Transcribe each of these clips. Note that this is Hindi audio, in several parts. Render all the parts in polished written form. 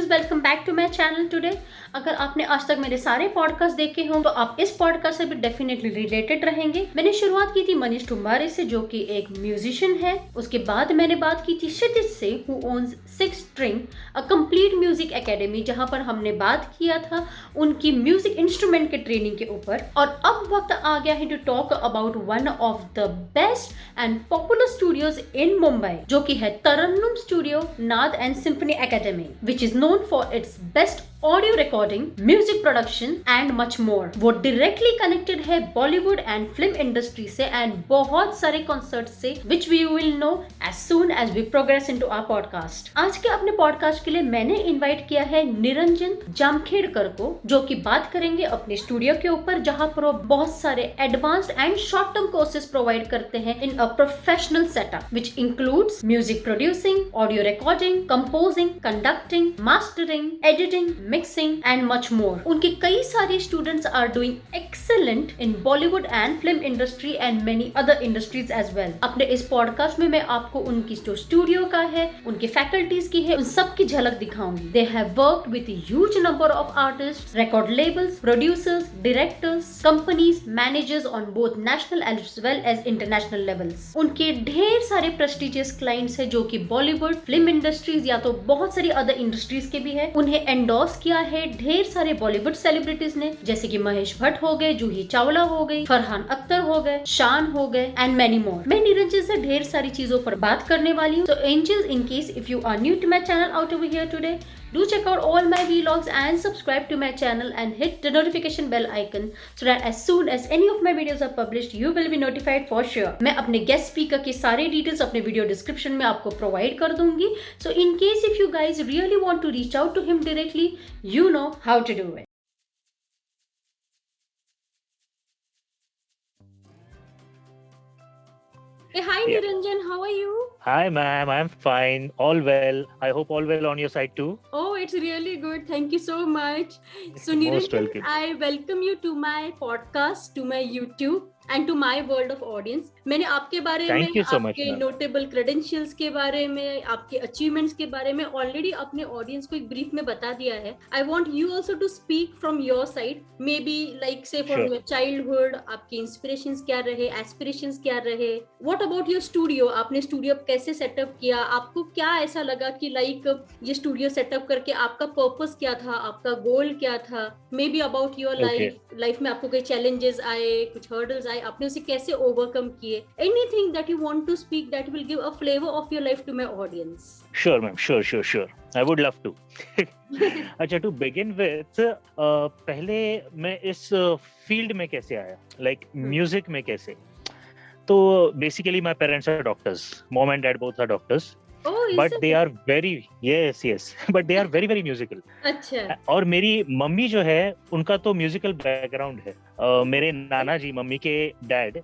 Welcome back to my channel today. अगर आपने आज तक मेरे सारे पॉडकास्ट देखे हों तो आप इस पॉडकास्ट से भी डेफिनेटली रिलेटेड रहेंगे। मैंने शुरुआत की थी मनीष ठुम्बारे से, जो कि एक म्यूजिशियन है। उसके बाद मैंने बात की थी क्षितिज से, who owns six string a complete music academy, जहां पर हमने बात किया था उनकी म्यूजिक इंस्ट्रूमेंट के ट्रेनिंग के ऊपर। और अब वक्त आ गया है to talk about one of the best and popular studios in Mumbai, जो कि है Tarannum studio Naad and symphony academy, which is known for its best audio recording, music production and much more. वो डायरेक्टली कनेक्टेड है बॉलीवुड एंड फिल्म इंडस्ट्री से एंड बहुत सारे कॉन्सर्ट से, which we will know as soon as we progress into our podcast. आज के अपने पॉडकास्ट के लिए मैंने इनवाइट किया है निरंजन जामखेड़कर को, जो कि बात करेंगे अपने स्टूडियो के ऊपर, जहां पर वो बहुत सारे advanced and short term courses provide करते हैं in a professional setup, which includes music producing, audio recording, composing, conducting, mastering, editing, mixing and much more. उनके कई सारे students are doing excellent in Bollywood and film industry and many other industries as well. अपने इस पॉडकास्ट में मैं आपको उनकी जो स्टूडियो का है, उनके फैकल्टीज की है, उन सब की झलक दिखाऊंगी। They have worked with a huge number of artists, record labels, producers, directors, companies, managers on both national as well as international levels. उनके ढेर सारे prestigious clients है, जो कि बॉलीवुड, फिल्म इंडस्ट्रीज या तो बहुत सारी अदर इंडस्ट्रीज के भी है। उन्हें एंडोर्स किया है ढेर सारे बॉलीवुड सेलिब्रिटीज ने, जैसे कि महेश भट्ट हो गए, जूही चावला हो गई, फरहान अख्तर हो गए, शान हो गए एंड मेनी मोर। मैं निरंजन से ढेर सारी चीजों पर बात करने वाली हूँ। So angels, in case if you are new to my channel out over here today, do check out all my vlogs and subscribe to my channel and hit the notification bell icon so that as soon as any of my videos are published you will be notified for sure. मैं अपने guest speaker के सारे details अपने video description में आपको provide कर दूंगी. So in case if you guys really want to reach out to him directly, you know how to do it. Hey, hi Yeah. Niranjan, how are you? Hi, ma'am. I'm fine. All well. I hope all well on your side too. Oh, it's really good. Thank you so much. So Most Niranjan, welcome. I welcome you to my podcast, to my YouTube and to my world of audience. मैंने आपके बारे Thank में, you so much, आपके ma'am. नोटेबल क्रेडेंशियल्स के बारे में, आपके अचीवमेंट्स के बारे में ऑलरेडी अपने ऑडियंस को एक ब्रीफ में बता दिया है. I want you also to speak from your side. Maybe like say from Sure. your childhood, आपके इंस्पिरेशंस क्या रहे, एस्पिरेशंस क्या रहे. What about your studio? आपने स्टूडियो कैसे सेटअप किया? आपको क्या ऐसा लगा कि लाइक ये स्टूडियो सेटअप करके आपका पर्पस क्या था, आपका गोल क्या था? May be about your Okay. Life में आपको कोई चैलेंजेस आए, कुछ हर्डल्स आए, आपने उसे कैसे ओवरकम किए? Anything that you want to speak that will give a flavour of your life to my audience. Sure, ma'am. Sure. I would love to. अच्छा, to begin with, पहले मैं इस फील्ड में कैसे आया? Like music में कैसे? तो basically my parents are doctors. Mom and dad both are doctors. Oh, is But it? they are yes. But they are very, very musical. अच्छा. और मेरी मम्मी जो है उनका तो म्यूजिकल बैकग्राउंड है. मेरे नाना जी, मम्मी के dad,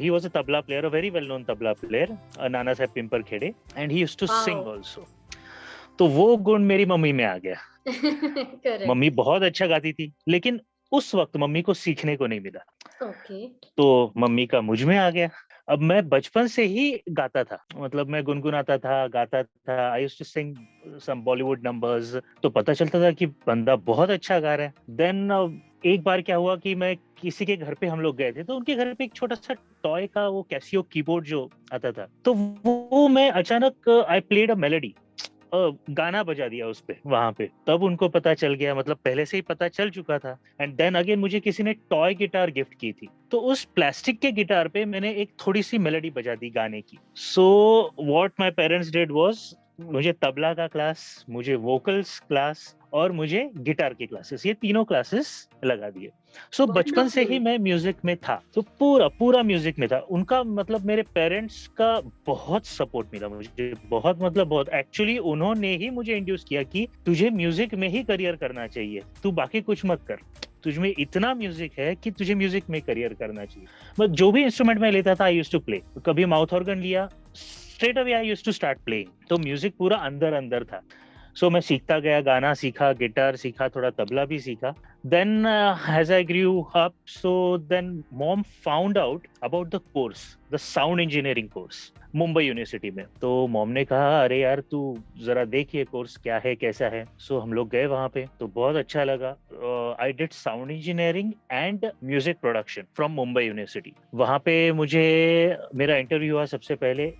he was a tabla player, a very well known tabla player, Nana Saheb Pimparkhede, and he used to Wow. Sing also. तो वो गुण मेरी मम्मी में आ गया. Correct. मम्मी बहुत अच्छा गाती थी, लेकिन उस वक्त मम्मी को सीखने को नहीं मिला. Okay. तो मम्मी का मुझ में आ गया. अब मैं बचपन से ही गाता था, मतलब मैं गुनगुनाता था, गाता था. I used to sing some Bollywood numbers. तो पता चलता था कि बंदा बहुत अच्छा गा रहा है. देन एक बार क्या हुआ कि मैं किसी के घर पे, हम लोग गए थे, तो उनके घर पे एक छोटा सा टॉय का वो कैसियो कीबोर्ड जो आता था, तो वो मैं अचानक आई प्लेड अ मेलोडी, गाना बजा दिया उस पे वहां पे. तब उनको पता चल गया, मतलब पहले से ही पता चल चुका था. एंड देन अगेन मुझे किसी ने टॉय गिटार गिफ्ट की थी, तो उस प्लास्टिक के गिटार पे मैंने एक थोड़ी सी मेलोडी बजा दी गाने की. So what my parents did was, मुझे तबला का क्लास, मुझे वोकल्स क्लास और मुझे गिटार की क्लासेस, ये तीनों क्लासेस लगा दिए. सो बचपन से ही मैं म्यूजिक में था, तो पूरा म्यूजिक में था. उनका मतलब मेरे पेरेंट्स का बहुत सपोर्ट मिला मुझे, बहुत. एक्चुअली उन्होंने ही मुझे इंड्यूस किया कि तुझे म्यूजिक में ही करियर करना चाहिए, तू बाकी कुछ मत कर, तुझमें इतना म्यूजिक है कि तुझे म्यूजिक में करियर करना चाहिए. बट जो भी इंस्ट्रूमेंट मैं लेता था, आई यूज्ड टू प्ले. कभी माउथ ऑर्गन लिया, straight away I used to start playing. तो म्यूजिक पूरा अंदर था. सो मैं सीखता गया, गाना सीखा, गिटार सीखा, थोड़ा तबला भी सीखा. Then as I grew up, so then mom found out about the course, the sound engineering course, Mumbai university में. तो मॉम ने कहा अरे यार तू जरा देख ये कोर्स क्या है कैसा है. सो हम लोग गए वहां पे तो बहुत अच्छा लगा. I did sound engineering and music production from Mumbai university. वहां पे मुझे मेरा इंटरव्यू हुआ सबसे पहले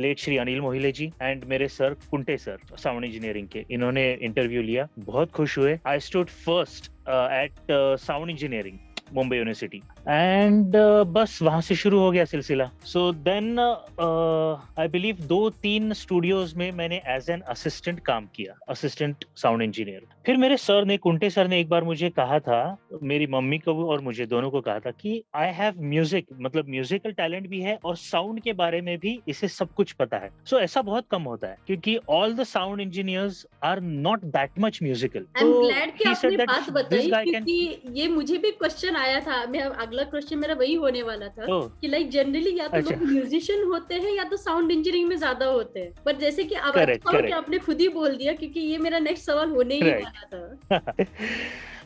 लेट श्री अनिल मोहिले जी एंड मेरे sir Kunte sir sound engineering के. इन्होंने इंटरव्यू लिया, बहुत खुश हुए. I stood first at sound engineering Mumbai university and बस वहां से शुरू हो गया सिलसिला. So then I believe 2-3 studios में मैंने एज एन असिस्टेंट काम किया, असिस्टेंट साउंड इंजीनियर. फिर मेरे सर ने, कुंटे सर ने एक बार मुझे कहा था, मेरी मम्मी को और मुझे दोनों को कहा था कि आई हैव म्यूजिक, मतलब म्यूजिकल टैलेंट भी है और साउंड के बारे में भी इसे सब कुछ पता है. सो ऐसा बहुत कम होता है क्योंकि all the sound engineers are not that much musical. I am glad कि आपने बात बताई क्योंकि ये मुझे भी क्वेश्चन आया था. मैं अगला क्वेश्चन मेरा वही होने वाला था कि लाइक जनरली या तो लोग म्यूजिशियन होते हैं या तो साउंड इंजीनियरिंग में ज्यादा होते हैं. पर जैसे कि अब आपने खुद ही बोल दिया क्योंकि ये मेरा नेक्स्ट सवाल होने ही वाला था.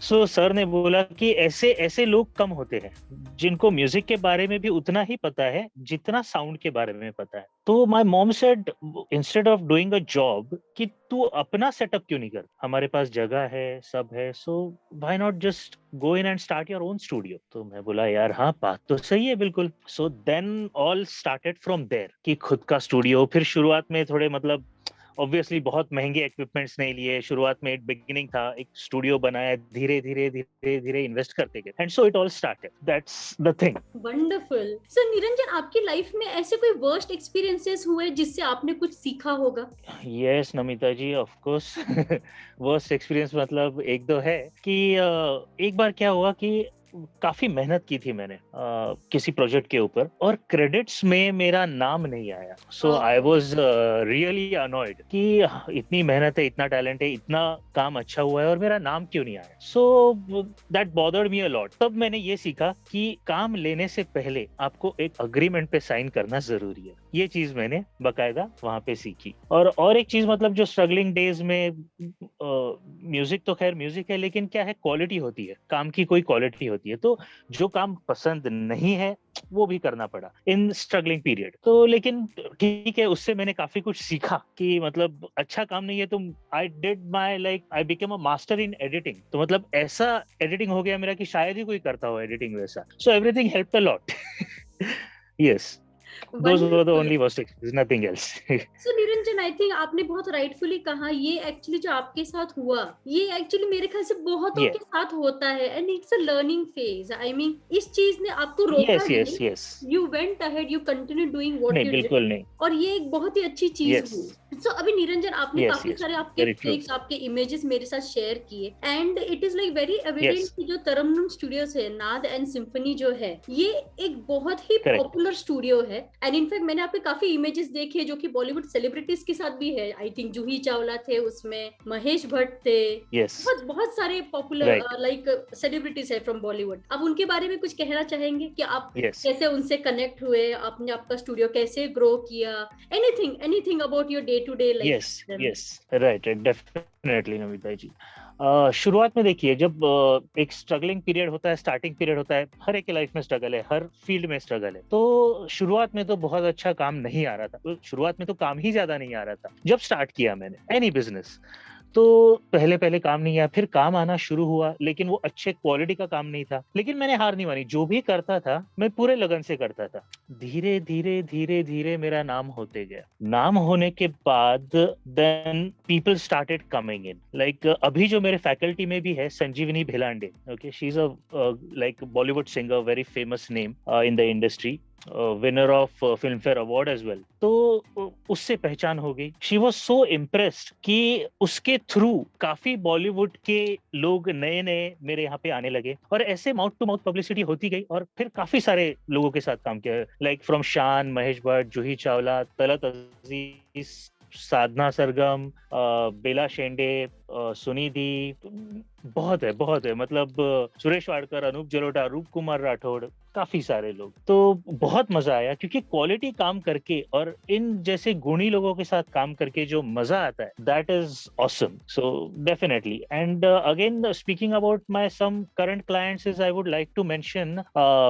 सो सर ने बोला कि ऐसे लोग कम होते हैं जिनको म्यूजिक के बारे में भी उतना ही पता है जितना साउंड के बारे में पता है. तो my mom said instead of doing a job कि तू अपना सेटअप क्यों नहीं कर, हमारे पास जगह है सब है, so why not just go in and start your own studio. तो मैं बोला यार हाँ बात तो सही है बिल्कुल. So then all started from there कि खुद का स्टूडियो. फिर शुरुआत में थोड़े मतलब ऑब्वियसली बहुत महंगे इक्विपमेंट्स नहीं लिए. शुरुआत में एक बिगिनिंग था, एक स्टूडियो बनाया, धीरे धीरे इन्वेस्ट करते गए and so it all started. That's the thing. Wonderful. Sir Niranjan, आपकी लाइफ में ऐसे कोई वर्स्ट एक्सपीरियंसेस हुए जिससे आपने कुछ सीखा होगा? Yes Namita ji, of course. Worst experience मतलब एक दो है कि एक बार क्या हुआ कि काफी मेहनत की थी मैंने किसी प्रोजेक्ट के ऊपर और क्रेडिट्स में मेरा नाम नहीं आया. सो आई वाज रियली अनॉयड कि इतनी मेहनत है, इतना टैलेंट है, इतना काम अच्छा हुआ है और मेरा नाम क्यों नहीं आया. So that bothered me a lot. तब मैंने ये सीखा कि काम लेने से पहले आपको एक अग्रीमेंट पे साइन करना जरूरी है. ये चीज मैंने बकायदा वहां पे सीखी. और एक चीज मतलब जो स्ट्रगलिंग डेज में म्यूजिक तो खैर म्यूजिक है, लेकिन क्या है क्वालिटी होती है, काम की कोई क्वालिटी होती है. तो जो काम पसंद नहीं है वो भी करना पड़ा इन स्ट्रगलिंग पीरियड. तो लेकिन ठीक है, उससे मैंने काफी कुछ सीखा कि मतलब अच्छा काम नहीं है तो I did my like I became a master in editing. तो मतलब ऐसा एडिटिंग हो गया मेरा कि शायद ही कोई करता हो एडिटिंग वैसा. So everything helped a lot. Yes, those were the only worst experiences, nothing else. So Niranjan, I think आपने बहुत rightfully कहा, ये एक्चुअली जो आपके साथ हुआ ये एक्चुअली मेरे ख्याल से बहुतों के साथ होता है and it's a learning phase. I mean इस चीज ने आपको रोका नहीं. You went ahead, you continued doing what you did. बिल्कुल नहीं. और ये एक बहुत ही अच्छी चीज हुई. So अभी निरंजन आपने काफी सारे आपके पिक्स, आपके इमेजेस मेरे साथ शेयर किए and it is like very evident कि जो तरन्नुम स्टूडियोज है, नाद एंड सिम्फनी जो है, ये एक बहुत ही पॉपुलर स्टूडियो है. एंड इनफैक्ट मैंने आपके काफी इमेजेस देखे जो कि बॉलीवुड सेलिब्रिटीज के साथ भी है. आई थिंक जूही चावला थे उसमें, महेश भट्ट थे, बहुत सारे पॉपुलर लाइक सेलिब्रिटीज है फ्रॉम बॉलीवुड. अब उनके बारे में कुछ कहना चाहेंगे कि आप कैसे उनसे कनेक्ट हुए, आपने आपका स्टूडियो कैसे ग्रो किया, anything about your day to day life? Yes, right, definitely Namita ji. शुरुआत में देखिए, जब एक स्ट्रगलिंग पीरियड होता है, स्टार्टिंग पीरियड होता है, हर एक की लाइफ में स्ट्रगल है, हर फील्ड में स्ट्रगल है. तो शुरुआत में तो बहुत अच्छा काम नहीं आ रहा था. शुरुआत में तो काम ही ज्यादा नहीं आ रहा था जब स्टार्ट किया मैंने एनी बिजनेस. तो पहले काम नहीं आया, फिर काम आना शुरू हुआ, लेकिन वो अच्छे क्वालिटी का काम नहीं था. लेकिन मैंने हार नहीं मानी, जो भी करता था मैं पूरे लगन से करता था. धीरे धीरे मेरा नाम होते गया. नाम होने के बाद then people started coming in. Like अभी जो मेरे फैकल्टी में भी है Sanjeevani Bhelande. Okay, she is a like Bollywood singer, very famous name in the industry, winner of Filmfare award as well. तो उससे पहचान हो गई. शी वॉज सो इम्प्रेस्ड कि उसके थ्रू काफी बॉलीवुड के लोग नए मेरे यहाँ पे आने लगे और ऐसे माउथ टू माउथ पब्लिसिटी होती गई. और फिर काफी सारे लोगों के साथ काम किया, लाइक फ्रॉम शान, महेश भट्ट, जूही चावला, तलत अजीज, साधना सरगम, बेला शेंडे, सुनिधि, बहुत है, मतलब सुरेश वाडकर, अनूप जलोटा, रूप कुमार राठौड़, काफी सारे लोग। तो बहुत मजा आया क्योंकि क्वालिटी काम करके और इन जैसे गुणी लोगों के साथ काम करके जो मजा आता है, that is awesome. So definitely, and again speaking about my some current clients is, I would like to mention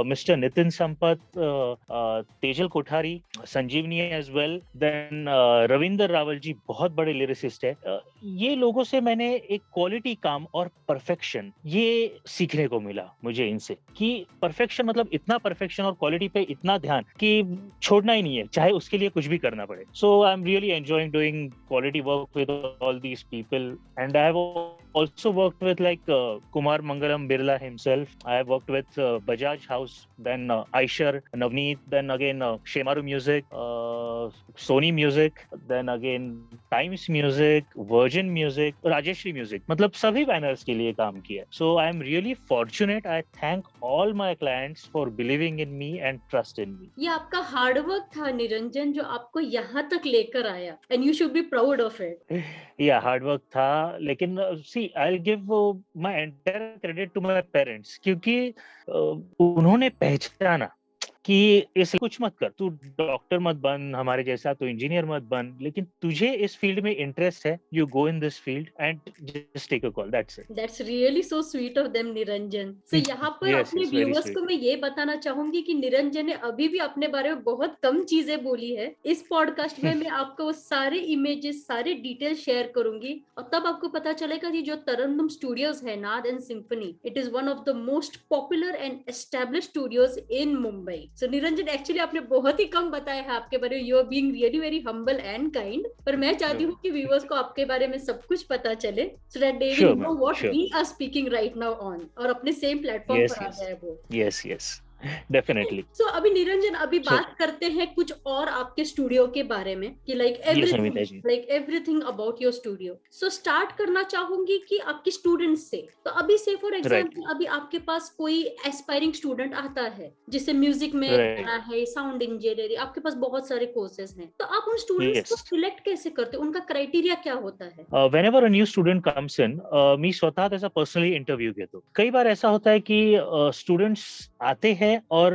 mister Nitin Sampat, Tejal Kothari, Sanjeevani as well, then Ravinder Rawal ji, बहुत बड़े लिरिसिस्ट है। ये लोगों से मैंने एक क्वालिटी काम और परफेक्शन ये सीखने को मिला मुझे इनसे, कि परफेक्शन मतलब इतना परफेक्शन और क्वालिटी पे इतना ध्यान कि छोड़ना ही नहीं है, चाहे उसके लिए कुछ भी करना पड़े। So I am really enjoying doing quality work with all these people, and I have also worked with like Kumar Mangalam Birla himself. I have worked with Bajaj House, then Aisher, Navneet, then again Shemaru Music, Sony Music, then again Times Music, Virgin Music, Rajeshri Music. मतलब सभी बैनर्स के लिए काम किया. So I am really fortunate. I thank all my clients for believing in me and trust in me. ये आपका हार्डवर्क था निरंजन जो आपको यहाँ तक लेकर आया, and you should be proud of it. या हार्ड वर्क था, लेकिन see I give my entire credit to my parents, क्योंकि उन्होंने पहचाना कि इसे कुछ मत कर, तू डॉक्टर मत बन हमारे जैसा, तू इंजीनियर मत बन, लेकिन तुझे इस फील्ड में इंटरेस्ट है, you go in this field and just take a call, that's it. That's really so sweet of them Niranjan. So यहाँ पर अपने व्यूअर्स को मैं ये बताना चाहूंगी कि निरंजन ने अभी भी अपने बारे में बहुत कम चीजें बोली है। इस पॉडकास्ट में मैं आपको वो सारे इमेजेस, सारे डिटेल शेयर करूंगी, और तब आपको पता चलेगा कि जो तरन्नुम स्टूडियोज है, Naad and symphony, it is one of the most popular and established studios in Mumbai. So Niranjan, actually आपने बहुत ही कम बताया है आपके बारे में, you are being really very humble and kind, पर मैं चाहती हूँ कि व्यूअर्स को आपके बारे में सब कुछ पता चले, so that they will know what we are speaking right now on, और अपने सेम प्लेटफॉर्म पर आ जाए वो। Yes definitely. सो अभी निरंजन, अभी बात करते हैं कुछ और आपके स्टूडियो के बारे में, कि like everything about your studio. So start करना चाहूंगी कि आपके स्टूडेंट्स से। तो अभी से फॉर एग्जांपल अभी आपके पास कोई एस्पायरिंग स्टूडेंट आता है जिसे म्यूजिक में करना है, साउंड इंजीनियरिंग, आपके पास बहुत सारे कोर्सेज हैं, तो आप उन स्टूडेंट्स को सिलेक्ट कैसे करते हो? उनका क्राइटेरिया क्या होता है? Whenever a new student comes in, मी स्वतः त्याचा पर्सनली इंटरव्यू घेतो। कई बार ऐसा होता है कि स्टूडेंट्स आते हैं और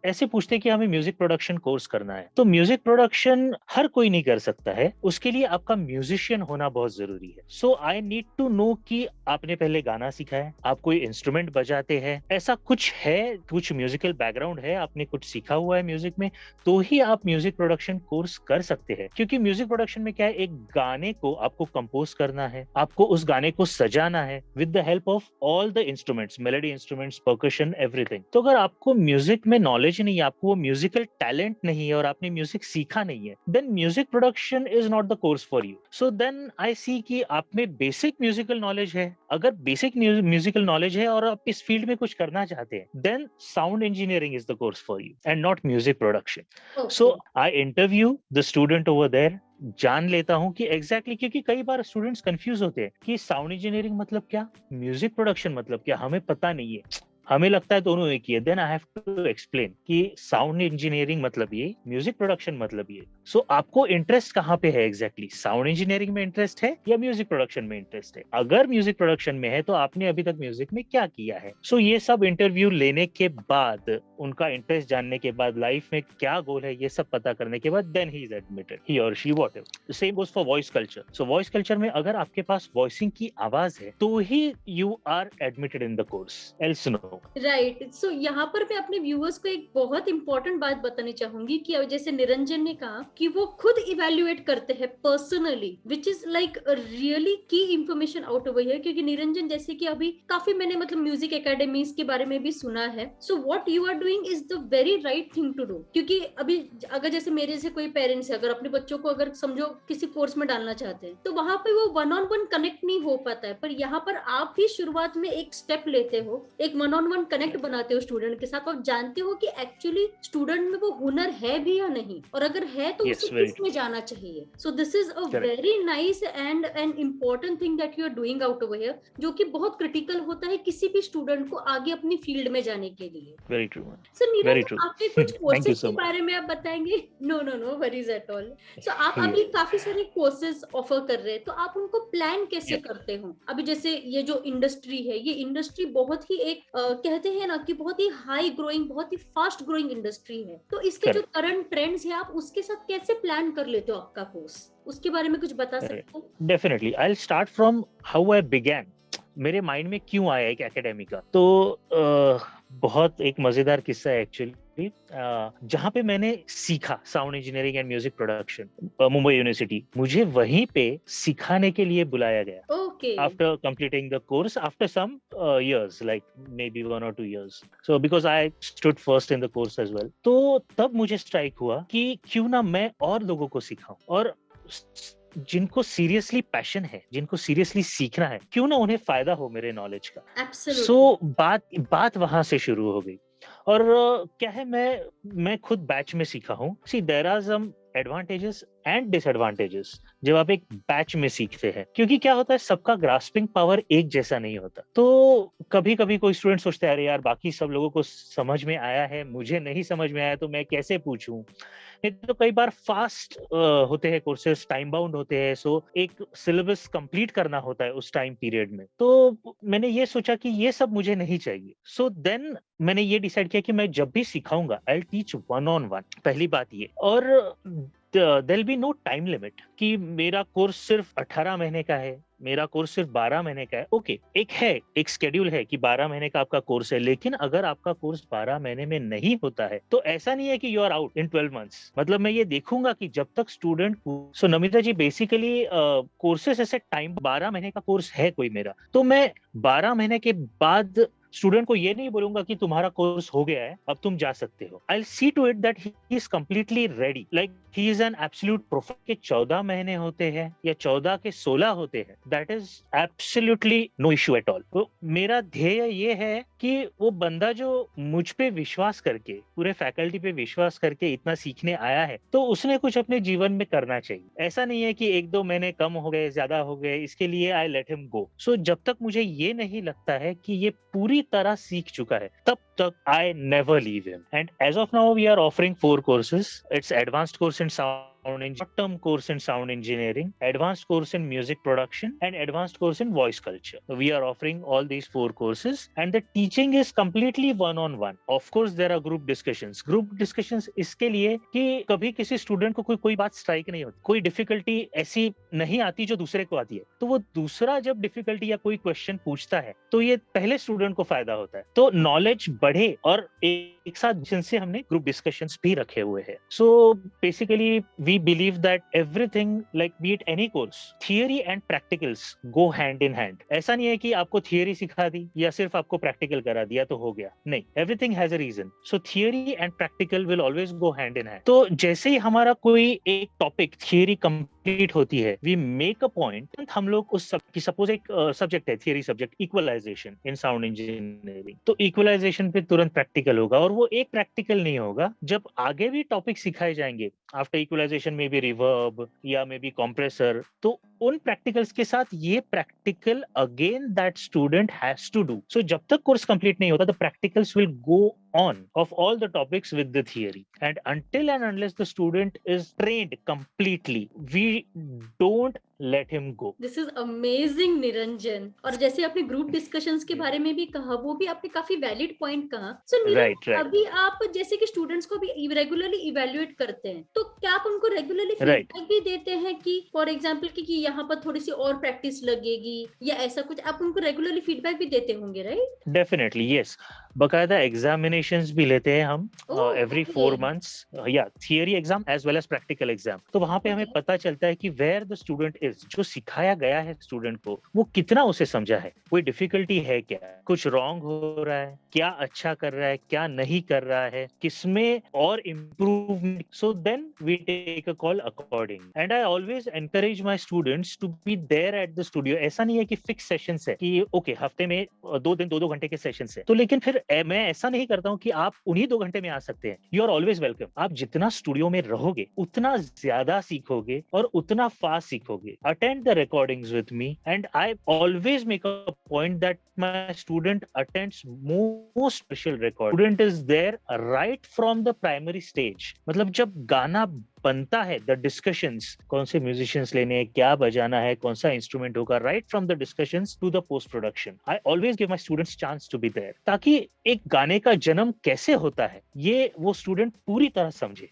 ऐसे पूछते हैं कि हमें म्यूजिक प्रोडक्शन कोर्स करना है। तो म्यूजिक प्रोडक्शन हर कोई नहीं कर सकता है, उसके लिए आपका म्यूजिशियन होना बहुत जरूरी है। सो आई नीड टू नो कि आपने पहले गाना सीखा है, आप कोई इंस्ट्रूमेंट बजाते हैं, ऐसा कुछ है, कुछ म्यूजिकल बैकग्राउंड है, आपने कुछ सीखा हुआ है म्यूजिक में, तो ही आप म्यूजिक प्रोडक्शन कोर्स कर सकते हैं। क्योंकि म्यूजिक प्रोडक्शन में क्या है, एक गाने को आपको कंपोज करना है, आपको उस गाने को सजाना है with the help of all the instruments, melody instruments, percussion, everything. तो अगर आपको म्यूजिक में नॉलेज नहीं है, आपको वो म्यूजिकल टैलेंट नहीं है और आपने म्यूजिक सीखा नहीं है, then music production is not the course for you. So then I see कि आप में बेसिक म्यूजिकल नॉलेज है, अगर बेसिक म्यूजिकल नॉलेज है और आप इस फील्ड में कुछ करना चाहते हैं, then sound engineering is the course for you and not music production. So I interview the student over there, जान लेता हूं कि एग्जैक्टली क्योंकि कई बार स्टूडेंट्स कंफ्यूज होते हैं कि साउंड इंजीनियरिंग मतलब क्या, म्यूजिक प्रोडक्शन मतलब क्या, हमें पता नहीं है, हमें लगता है दोनों एक ही है। Then I have to explain कि साउंड इंजीनियरिंग मतलब ये, म्यूजिक प्रोडक्शन मतलब ये। सो आपको इंटरेस्ट कहाँ पे है एग्जैक्टली, साउंड इंजीनियरिंग में इंटरेस्ट है या म्यूजिक प्रोडक्शन में इंटरेस्ट है? अगर म्यूजिक प्रोडक्शन में है तो आपने अभी तक म्यूजिक में क्या किया है? सो ये सब इंटरव्यू लेने के बाद, उनका इंटरेस्ट जानने के बाद, लाइफ में क्या गोल है ये सब पता करने के बाद, then he is admitted, he और she, whatever. Same goes for voice culture. So voice culture में अगर आपके पास वॉइसिंग की आवाज है तो he you are admitted in the course, else no. Right. So यहाँ पर मैं अपने व्यूअर्स को एक बहुत इंपॉर्टेंट बात बतानी चाहूंगी कि जैसे निरंजन ने कहा कि वो खुद इवेल्युएट करते हैं personally, which is like really की इंफॉर्मेशन आउट ओवर हियर। क्योंकि निरंजन, जैसे कि अभी काफी मैंने मतलब म्यूजिक एकेडमीज के बारे में भी सुना है, so what you are doing is the very right thing to do. क्योंकि अभी अगर जैसे मेरे से कोई पेरेंट्स है, अगर अपने बच्चों को अगर समझो किसी कोर्स में डालना चाहते हैं, तो वहां पे वो वन ऑन वन कनेक्ट नहीं हो पाता है, पर यहाँ पर आप ही शुरुआत में एक स्टेप लेते हो, एक वन ऑन वन कनेक्ट बनाते हो स्टूडेंट के साथ, और जानते हो कि एक्चुअली स्टूडेंट में वो हुनर है भी या नहीं, और अगर है तो Yes, उसे very किस में जाना चाहिए. So this is a correct. Very nice and an important thing that you are doing out over here, जो कि बहुत क्रिटिकल होता है किसी भी स्टूडेंट को आगे अपनी फील्ड में जाने के लिए. Very true, man. सो नीरज, Very true. आपके कुछ Thank you कोर्सेज so के much. बारे में आप बताएंगे? No no no worries at all. So आप Yeah. अभी काफी सारे कोर्सेज ऑफर कर रहे हैं, तो आप उनको प्लान कैसे Yeah. करते हो? अभी जैसे ये जो इंडस्ट्री है, ये इंडस्ट्री बहुत ही एक कहते हैं ना कि बहुत ही हाई ग्रोइंग, बहुत ही फास्ट ग्रोइंग इंडस्ट्री है, तो इसके जो Correct. करंट ट्रेंड्स है आप उसके साथ कैसे प्लान कर लेते हो आपका कोर्स? उसके बारे में कुछ बता Correct. सकते हो? Definitely. I'll start from how I began. मेरे माइंड में क्यों आया एक एकेडमी का, तो बहुत एक मजेदार किस्सा है एक्चुअली, जहाँ पे मैंने सीखा sound engineering and music production, Mumbai university मुझे वहीं पे सिखाने के लिए बुलाया गया. Okay. After completing the course, after some years, like maybe 1 or 2 years. So because I stood first in the course as well. तो तब मुझे स्ट्राइक हुआ कि क्यों ना मैं और लोगों को सिखाऊं, और जिनको सीरियसली पैशन है, जिनको सीरियसली सीखना है, क्यों ना उन्हें फायदा हो मेरे नॉलेज का. एब्सोल्युटली. सो बात वहां से शुरू हो गई. और क्या है, मैं खुद बैच में सीखा हूँ. See there are some advantages and disadvantages जब आप एक बैच में सीखते हैं, क्योंकि क्या होता है, सबका ग्रास्पिंग पावर एक जैसा नहीं होता. तो कभी कभी कोई स्टूडेंट सोचता है, अरे यार बाकी सब लोगों को समझ में आया है, मुझे नहीं समझ में आया, तो मैं कैसे पूछूं. नहीं तो कई बार फास्ट होते हैं कोर्सेज, टाइम बाउंड होते हैं, सो एक सिलेबस कंप्लीट करना होता है उस टाइम पीरियड में. तो मैंने ये सोचा कि ये सब मुझे नहीं चाहिए. सो देन मैंने ये डिसाइड किया कि मैं जब भी सिखाऊंगा आई विल टीच 1-on-1. पहली बात ये. और there will be no time limit कि मेरा कोर्स सिर्फ 18 महीने का है, मेरा कोर्स सिर्फ 12 महीने का है. ओके, एक शेड्यूल है कि 12 महीने का आपका कोर्स है, लेकिन अगर आपका कोर्स 12 महीने में नहीं होता है तो ऐसा नहीं है कि you are out in 12 months. मतलब मैं ये देखूंगा कि जब तक student. So Namita ji, basically courses ऐसे टाइम 12 महीने का कोर्स है कोई मेरा, तो मैं 12 महीने के बाद स्टूडेंट को ये नहीं बोलूंगा कि तुम्हारा कोर्स हो गया है, अब तुम जा सकते हो. I will see to it that he is completely ready, like he is an absolute professional. के 14 महीने होते हैं या 14 के 16 होते हैं, that is absolutely no issue at all. तो मेरा ध्येय ये है कि वो बंदा जो मुझ पे विश्वास करके, पूरे फैकल्टी पे विश्वास करके इतना सीखने आया है, तो उसने कुछ अपने जीवन में करना चाहिए. ऐसा नहीं है कि 1-2 महीने कम हो गए, ज्यादा हो गए, इसके लिए आई लेट हिम गो. सो जब तक मुझे ये नहीं लगता है कि ये पूरी तरह सीख चुका है, तब तक I never leave him. And as of now, we are offering 4 courses. It's advanced course in sound engineering, short-term course in sound engineering, advanced course in music production, and advanced course in voice culture. So we are offering all these 4 courses, and the teaching is completely one-on-one. Of course, there are group discussions. Group discussions इसके लिए कि कभी किसी स्टूडेंट को कोई बात स्ट्राइक नहीं होती, कोई डिफिकल्टी ऐसी नहीं आती जो दूसरे को आती है, तो वो दूसरा जब डिफिकल्टी या कोई क्वेश्चन पूछता है तो ये पहले स्टूडेंट को फायदा होता है, तो नॉलेज बढ़े. और एक साथ जिनसे हमने ग्रुप डिस्कशंस भी रखे हुए हैं. So basically we believe that everything, like be it any course, theory and practicals go hand in hand. ऐसा नहीं है कि आपको थियरी सिखा दी या सिर्फ आपको प्रैक्टिकल करा दिया तो हो गया, नहीं. Everything has a reason. So theory and practical will always go hand in hand. तो जैसे ही हमारा कोई एक टॉपिक थियरी कंप्लीट होती है, वी मेक अ पॉइंट, हम लोग उस सब की, सपोज एक सब्जेक्ट है, थियरी सब्जेक्ट इक्वलाइजेशन इन साउंड इंजीनियरिंग, तो इक्वलाइजेशन पे तुरंत प्रैक्टिकल होगा. और वो एक प्रैक्टिकल नहीं होगा, जब आगे भी टॉपिक सिखाए जाएंगे आफ्टर इक्वलाइजेशन, में बी रिवर्ब या मे बी कंप्रेसर, तो उन प्रैक्टिकल्स के साथ ये practical again that student has to do. So जब तक कोर्स कंप्लीट नहीं होता, the practicals will go on of all the topics with the theory, and until and unless the student is trained completely, we don't let him go. This is amazing, Niranjan. और जैसे आपने ग्रुप डिस्कशंस के बारे में भी कहा, वो भी आपने काफी वैलिड पॉइंट कहा. सो right. अभी आप जैसे कि स्टूडेंट्स को भी रेगुलरली इवेल्युएट करते हैं, तो क्या आप उनको रेगुलरली फीडबैक भी देते हैं कि फॉर एग्जांपल कि यहाँ पर थोड़ी सी और प्रैक्टिस लगेगी या ऐसा कुछ, आप उनको रेगुलरली फीडबैक भी देते होंगे, राइट? Definitely, yes. बकायदा एग्जामिनेशंस भी लेते हैं हम एवरी 4 months, या theory exam as well as practical exam. तो वहां पे हमें पता चलता है कि वेयर द स्टूडेंट is, जो सिखाया गया है स्टूडेंट को, वो कितना उसे समझा है, कोई डिफिकल्टी है क्या, कुछ रॉन्ग हो रहा है, क्या अच्छा कर रहा है, क्या नहीं कर रहा है, किसमें और improvement. So then we take a call according. And I always encourage my students to be there at the studio. ऐसा नहीं है कि फिक्स सेशंस है कि ओके हफ्ते में 2 दिन 2 घंटे के सेशंस है, तो लेकिन फिर मैं ऐसा नहीं करता हूँ कि आप उन्हीं 2 घंटे में आ सकते हैं. You are always welcome. आप जितना स्टूडियो में रहोगे उतना ज्यादा सीखोगे और उतना फास्ट सीखोगे. Attend the recordings with me and I always make a point that my student attends most special record. Student is there right from the primary stage. मतलब जब गाना बनता है, द डिस्कशंस, कौन से म्यूजिशियंस लेने हैं, क्या बजाना है, कौन सा इंस्ट्रूमेंट होगा, right from the discussions to the post production. I always give my students chance to be there, ताकि एक गाने का जन्म कैसे होता है ये वो स्टूडेंट पूरी तरह समझे.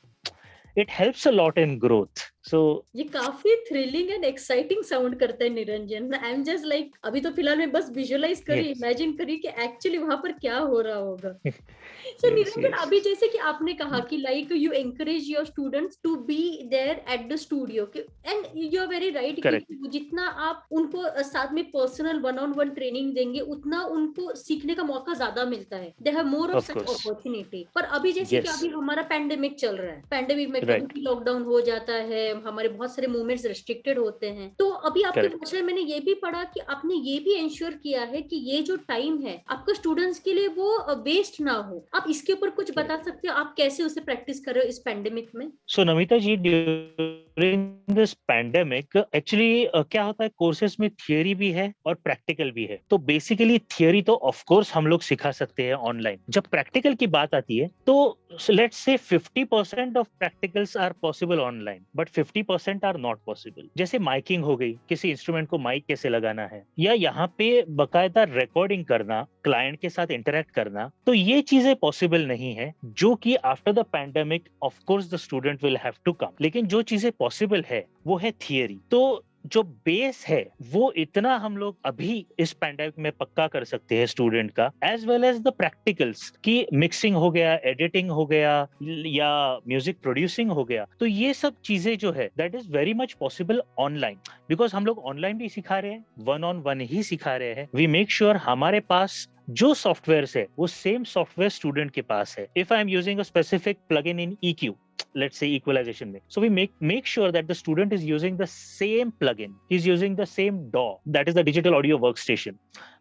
It helps a lot in growth. So ये काफी थ्रिलिंग एंड एक्साइटिंग साउंड करता है Niranjan. I am just like, अभी तो फिलहाल मैं बस विजुअलाइज करी, इमेजिन करी कि एक्चुअली वहां पर क्या हो रहा होगा. सो निरंजन, अभी जैसे कि आपने कहा कि like you encourage your students to be there at the studio, and you are very right कि जितना आप उनको साथ में personal one on one training देंगे उतना उनको सीखने का मौका ज्यादा मिलता है. They have more of such opportunity. पर अभी जैसे कि अभी हमारा पैंडेमिक चल रहा है, पैंडेमिक में कभी लॉकडाउन हो जाता है, हमारे बहुत सारे मूवमेंट्स रिस्ट्रिक्टेड होते हैं. तो अभी आपके भाषण में मैंने ये भी पढ़ा कि आपने ये भी इंश्योर किया है कि ये जो टाइम है आपका स्टूडेंट्स के लिए वो वेस्ट ना हो. आप इसके ऊपर कुछ बता सकते हो, आप कैसे उसे प्रैक्टिस कर रहे हो इस पैंडेमिक में? सो नमिता जी, ड्यूरिंग दिस पैंडेमिक एक्चुअली क्या होता है, कोर्सेज में थियरी भी है और प्रैक्टिकल भी है. तो बेसिकली थियरी तो ऑफ कोर्स हम लोग सिखा सकते हैं ऑनलाइन. जब प्रैक्टिकल की बात आती है तो let's say 50% of practicals are possible online, but 50% are not possible. जैसे माइकिंग हो गई, किसी इंस्ट्रूमेंट को माइक कैसे लगाना है, या यहाँ पे बकायदा रिकॉर्डिंग करना, क्लाइंट के साथ इंटरेक्ट करना, तो ये चीजें पॉसिबल नहीं है, जो कि after the pandemic of course the student will have to come. लेकिन जो चीजें पॉसिबल है वो है थियरी. तो जो बेस है वो इतना हम लोग अभी इस पैंडेमिक में पक्का कर सकते हैं स्टूडेंट का, as well as the practicals की मिक्सिंग हो गया, एडिटिंग हो गया, या म्यूजिक प्रोड्यूसिंग हो गया. तो ये सब चीजें जो है that is very much possible online, because हम लोग ऑनलाइन भी सिखा रहे हैं, वन ऑन वन ही सिखा रहे हैं. वी मेक श्योर हमारे पास जो सॉफ्टवेयर है वो सेम सॉफ्टवेयर स्टूडेंट के पास है. If I am using a specific plugin in EQ, let's say equalization में, so we make sure that the student is using the same plugin, he's using the same DAW, that is the digital audio workstation.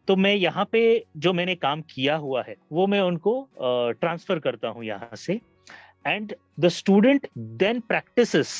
तो मैं यहाँ पे जो मैंने काम किया हुआ है वो मैं उनको ट्रांसफर करता हूँ यहाँ से, and the student then practices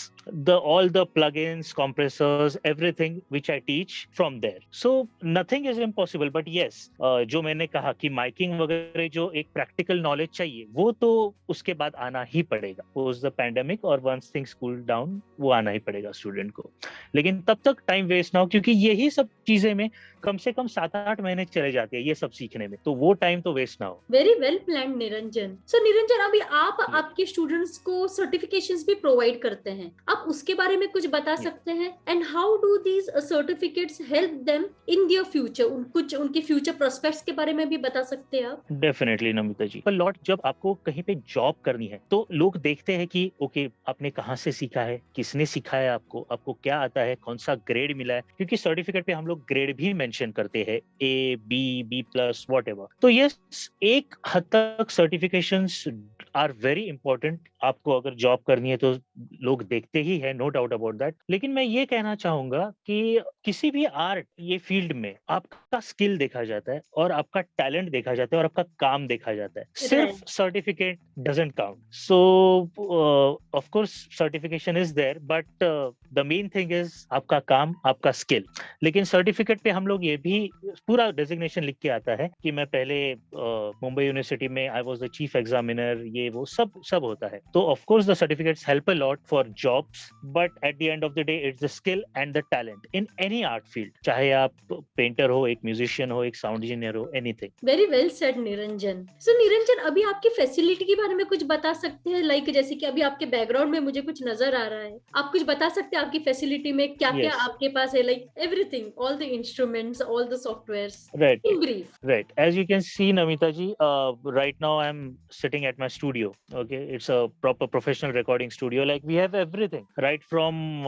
all the plugins, compressors, everything which I teach from there. So nothing is impossible, but yes, जो मैंने कहा कि माइकिंग वगैरह जो एक प्रैक्टिकल नॉलेज चाहिए वो तो उसके बाद आना ही पड़ेगा पोस्ट द पैंडेमिक, और वंस थिंग्स कूल डाउन वो आना ही पड़ेगा स्टूडेंट को. लेकिन तब तक टाइम वेस्ट ना हो, क्योंकि यही सब चीजें में कम से कम 7-8 महीने चले जाते हैं ये सब सीखने में, तो वो टाइम तो वेस्ट ना हो. Very well planned Niranjan. So Niranjan, अभी आप आपके स्टूडेंट्स को सर्टिफिकेशंस भी प्रोवाइड करते हैं, आप उसके बारे में कुछ बता सकते हैं? And how do these certificates help them in their future? कुछ उनके फ्यूचर प्रोस्पेक्ट्स के बारे में भी बता सकते हैं आप? डेफिनेटली नमिता जी. पर लॉट जब आपको कहीं पे जॉब करनी है तो लोग देखते हैं कि ओके आपने कहाँ से सीखा है, किसने सिखाया आपको, आपको क्या आता है, कौन सा ग्रेड मिला है, क्योंकि सर्टिफिकेट पे हम लोग ग्रेड भी मेंशन करते हैं, A, B+, व्हाटएवर. तो ये एक हद तक सर्टिफिकेशंस आर वेरी इंपॉर्टेंट. आपको अगर जॉब करनी है तो लोग देखते ही है, नो डाउट अबाउट दैट. लेकिन मैं ये कहना चाहूंगा कि किसी भी आर्ट ये फील्ड में आपका स्किल देखा जाता है और आपका टैलेंट देखा जाता है और आपका काम देखा जाता है. सिर्फ certificate doesn't count. So of course certification is there, but the main thing is आपका काम, आपका स्किल. लेकिन सर्टिफिकेट पे हम लोग ये भी पूरा डेजिग्नेशन लिख के आता है कि मैं पहले मुंबई यूनिवर्सिटी में I was the chief examiner, ये वो सब होता है. तो of course the certificates help a lot for jobs, but at the end of the day it's the skill and the talent in any art field, चाहे आप पेंटर हो, एक म्यूजिशियन हो, एक साउंड इंजीनियर हो, anything. Very well said Niranjan. So Niranjan, अभी आपकी फैसिलिटी के बारे में कुछ बता सकते हैं? लाइक जैसे कि अभी आपके बैकग्राउंड में मुझे कुछ नजर आ रहा है, आप कुछ बता सकते हैं आपकी फैसिलिटी में क्या क्या आपके पास है? Like everything, all the instruments, all the softwares, right in brief. right as you can see Namita ji, right now I am sitting at my studio studio. Okay, it's a proper professional recording studio. Like we have everything, right from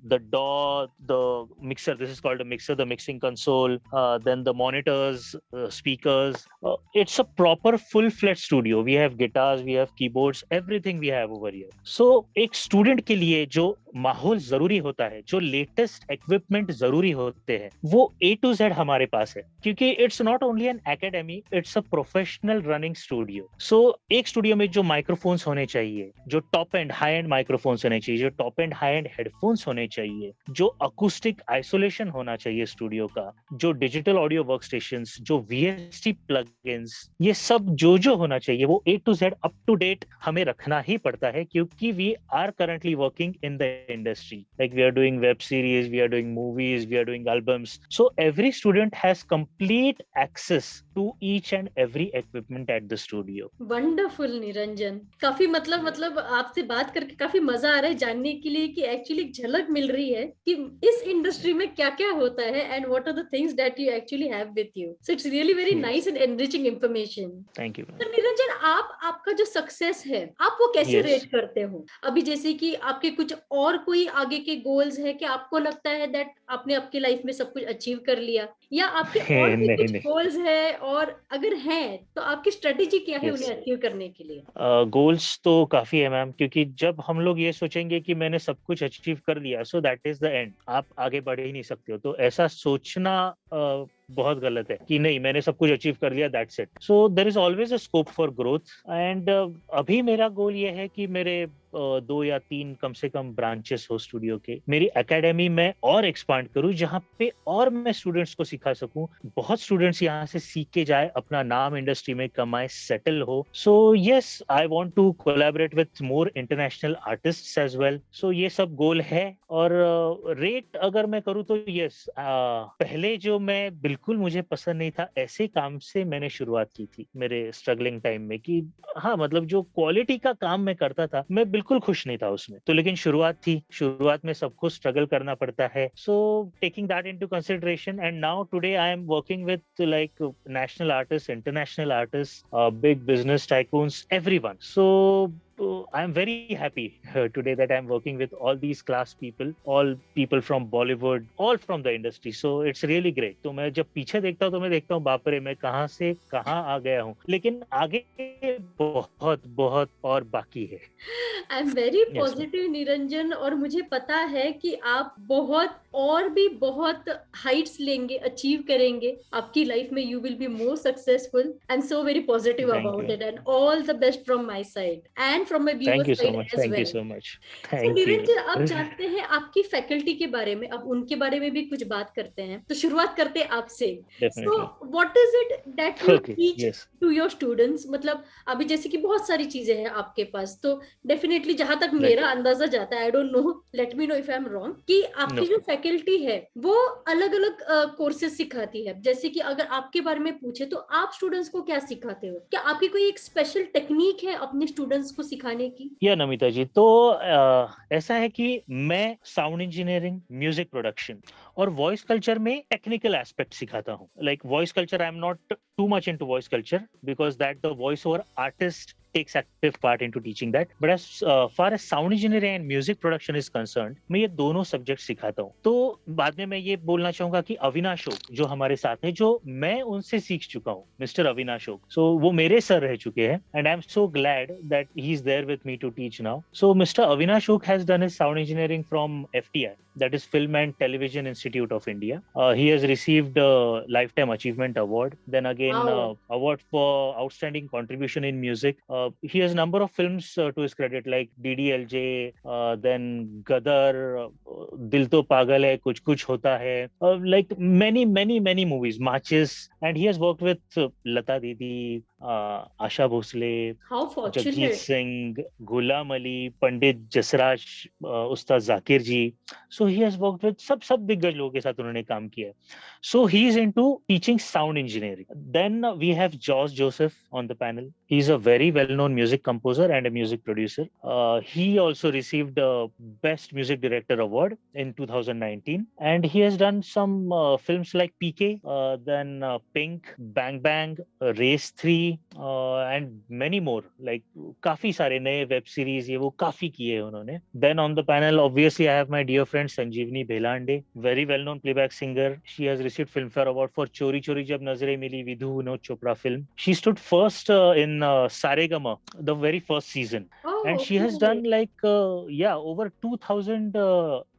the DAW, the mixer. This is called a mixer, the mixing console. Then the monitors, speakers. It's a proper full-fledged studio. We have guitars, we have keyboards, everything we have over here. So एक स्टूडेंट के लिए जो माहौल जरूरी होता है, जो लेटेस्ट इक्विपमेंट जरूरी होते हैं, वो A to Z हमारे पास है, क्योंकि it's not only an academy, it's a professional running studio. So एक स्टूडियो में जो माइक्रोफोन्स होने चाहिए, जो top end high end microphones होने चाहिए, जो top end high end headphones होने चाहिए, जो अकूस्टिक आइसोलेशन होना चाहिए स्टूडियो का, जो डिजिटल ऑडियो वर्कस्टेशंस, जो VST प्लगइन्स, ये सब जो होना चाहिए वो A to Z up to date हमें रखना ही पड़ता है, क्योंकि we are currently working in the industry. Like we are doing web series, we are doing movies, we are doing albums. So every student has complete access to each and every equipment at the studio. Wonderful Niranjan, काफी मतलब आपसे बात करके काफी मजा आ रहा है जानने के लिए कि एक्चुअली झलक मिल रही है कि इस इंडस्ट्री में क्या क्या होता है and what are the things that you actually have with you. So it's really very nice and enriching information. Thank you. तो निरंजन, आपका जो सक्सेस है आप वो कैसे Yes. रेट करते हो? अभी जैसे कि आपके कुछ और कोई आगे के गोल्स है कि आपको लगता है दैट आपने आपकी लाइफ में सब कुछ अचीव कर लिया, या आपके और भी नहीं, कुछ नहीं. गोल्स है, और अगर हैं तो आपकी स्ट्रेटेजी क्या है Yes. उन्हें अचीव करने के लिए? गोल्स तो काफी है मैम, क्योंकि जब हम लोग ये सोचेंगे कि मैंने सब कुछ अचीव कर लिया, सो दैट इज द एंड, आप आगे बढ़ ही नहीं सकते हो. तो ऐसा सोचना बहुत गलत है कि नहीं मैंने सब कुछ अचीव कर लिया, that's it. So there is always a scope for growth. And अभी मेरा गोल ये है कि मेरे 2 या 3 कम से कम ब्रांचेस हो स्टूडियो के, मेरी एकेडमी में और एक्सपांड करूं, जहां पे और मैं स्टूडेंट्स को सिखा सकूं, बहुत स्टूडेंट्स यहां से सीख के जाए, अपना नाम इंडस्ट्री में कमाए, सेटल हो. So yes, I want to collaborate with more international artists as well. So ये सब गोल है. और रेट अगर मैं करूं तो यस, पहले जो मैं बिल्कुल मुझे पसंद नहीं था, ऐसे काम से मैंने शुरुआत की थी मेरे स्ट्रगलिंग टाइम में, कि हाँ मतलब जो क्वालिटी का काम मैं करता था मैं बिल्कुल खुश नहीं था उसमें. तो लेकिन शुरुआत में सबको स्ट्रगल करना पड़ता है. So taking that into consideration, and now today I am working with like national artist, international artist, big business tycoons, everyone. So I am very happy today that I am working with all these class people, all people from Bollywood, all from the industry. So it's really great. तो मैं जब पीछे देखता हूँ तो मैं देखता हूँ बाप रे, मैं कहाँ से कहाँ आ गया हूँ, लेकिन आगे बहुत बहुत और बाकी है. I am very Yes, ma'am. Positive Niranjan, और मुझे पता है कि आप बहुत और भी बहुत हाइट्स लेंगे, अचीव करेंगे आपकी लाइफ में. You will be more successful. I am so very positive Thank about you. It, and all the best from my side and from my Thank viewers you so side much. As Thank you well. so much. तो Thank you. निरंजन, आप जानते हैं आपकी फैकल्टी के बारे में, अब उनके बारे में भी कुछ बात करते हैं. तो शुरुआत करते हैं आपसे. So Definitely. What is it that you Okay. Teach Yes. To your students? मतलब अभी जैसे कि बहुत सारी चीजें हैं आपके पास, तो डेफिनेटली जहां तक Right. मेरा अंदाजा जाता है, I don't know, late me know if I am wrong, कि आपकी No. जो फैकल्टी है वो अलग अलग कोर्सेज सिखाती है. जैसे कि अगर आपके बारे में पूछे तो आप स्टूडेंट्स को क्या सिखाते हो? क्या आपकी कोई एक स्पेशल टेक्निक है अपने स्टूडेंट्स को सिखाने की? या नमिता जी, तो ऐसा है कि मैं साउंड इंजीनियरिंग, म्यूजिक प्रोडक्शन और वॉइस कल्चर में टेक्निकल एस्पेक्ट सिखाता हूँ. Like voice culture, I am not too much into voice culture because that the voice over artist takes active part into teaching that, but as far as sound engineering and music production is concerned, मैं ये दोनों सब्जेक्ट सिखाता हूँ. तो बाद में मैं ये बोलना चाहूंगा कि अविनाश ओक जो हमारे साथ है, जो मैं उनसे सीख चुका हूँ, मिस्टर अविनाश ओक, सो वो मेरे सर रह चुके हैं, and I am so glad that he is there with me to teach now. So mister Avinash Oak has done his sound engineering from FTI, that is Film and Television Institute of India. He has received a Lifetime Achievement Award, then again Wow. award for outstanding contribution in music. He has a number of films to his credit, like DDLJ, then Gadar, Dil To Pagal Hai, Kuch Kuch Hota Hai, like many movies, Matches, and he has worked with Lata Didi, Asha Bhosle, How Jagjit fortunate. Singh, Ghulam Ali, Pandit Jasraj, Ustad Zakir ji. So he has worked with सब दिग्गज लोगों के साथ उन्होंने काम किया है. So he is into teaching sound engineering. Then we have George Joseph on the panel. He is a very well-known music composer and a music producer. He also received the Best Music Director Award in 2019, and he has done some films like PK, then Pink, Bang Bang, Race 3, and many more, like काफी सारे नए वेब सीरीज ये वो काफी किए हैं उन्होंने. Then on the panel obviously I have my dear friend Sanjeevani Bhelande, very well known playback singer. She has received Filmfare award for Chori Chori जब नजरें मिली, Vidhu Vinod Chopra film. She stood first in Saregama, the very first season, Oh, and she has okay. done like over 2000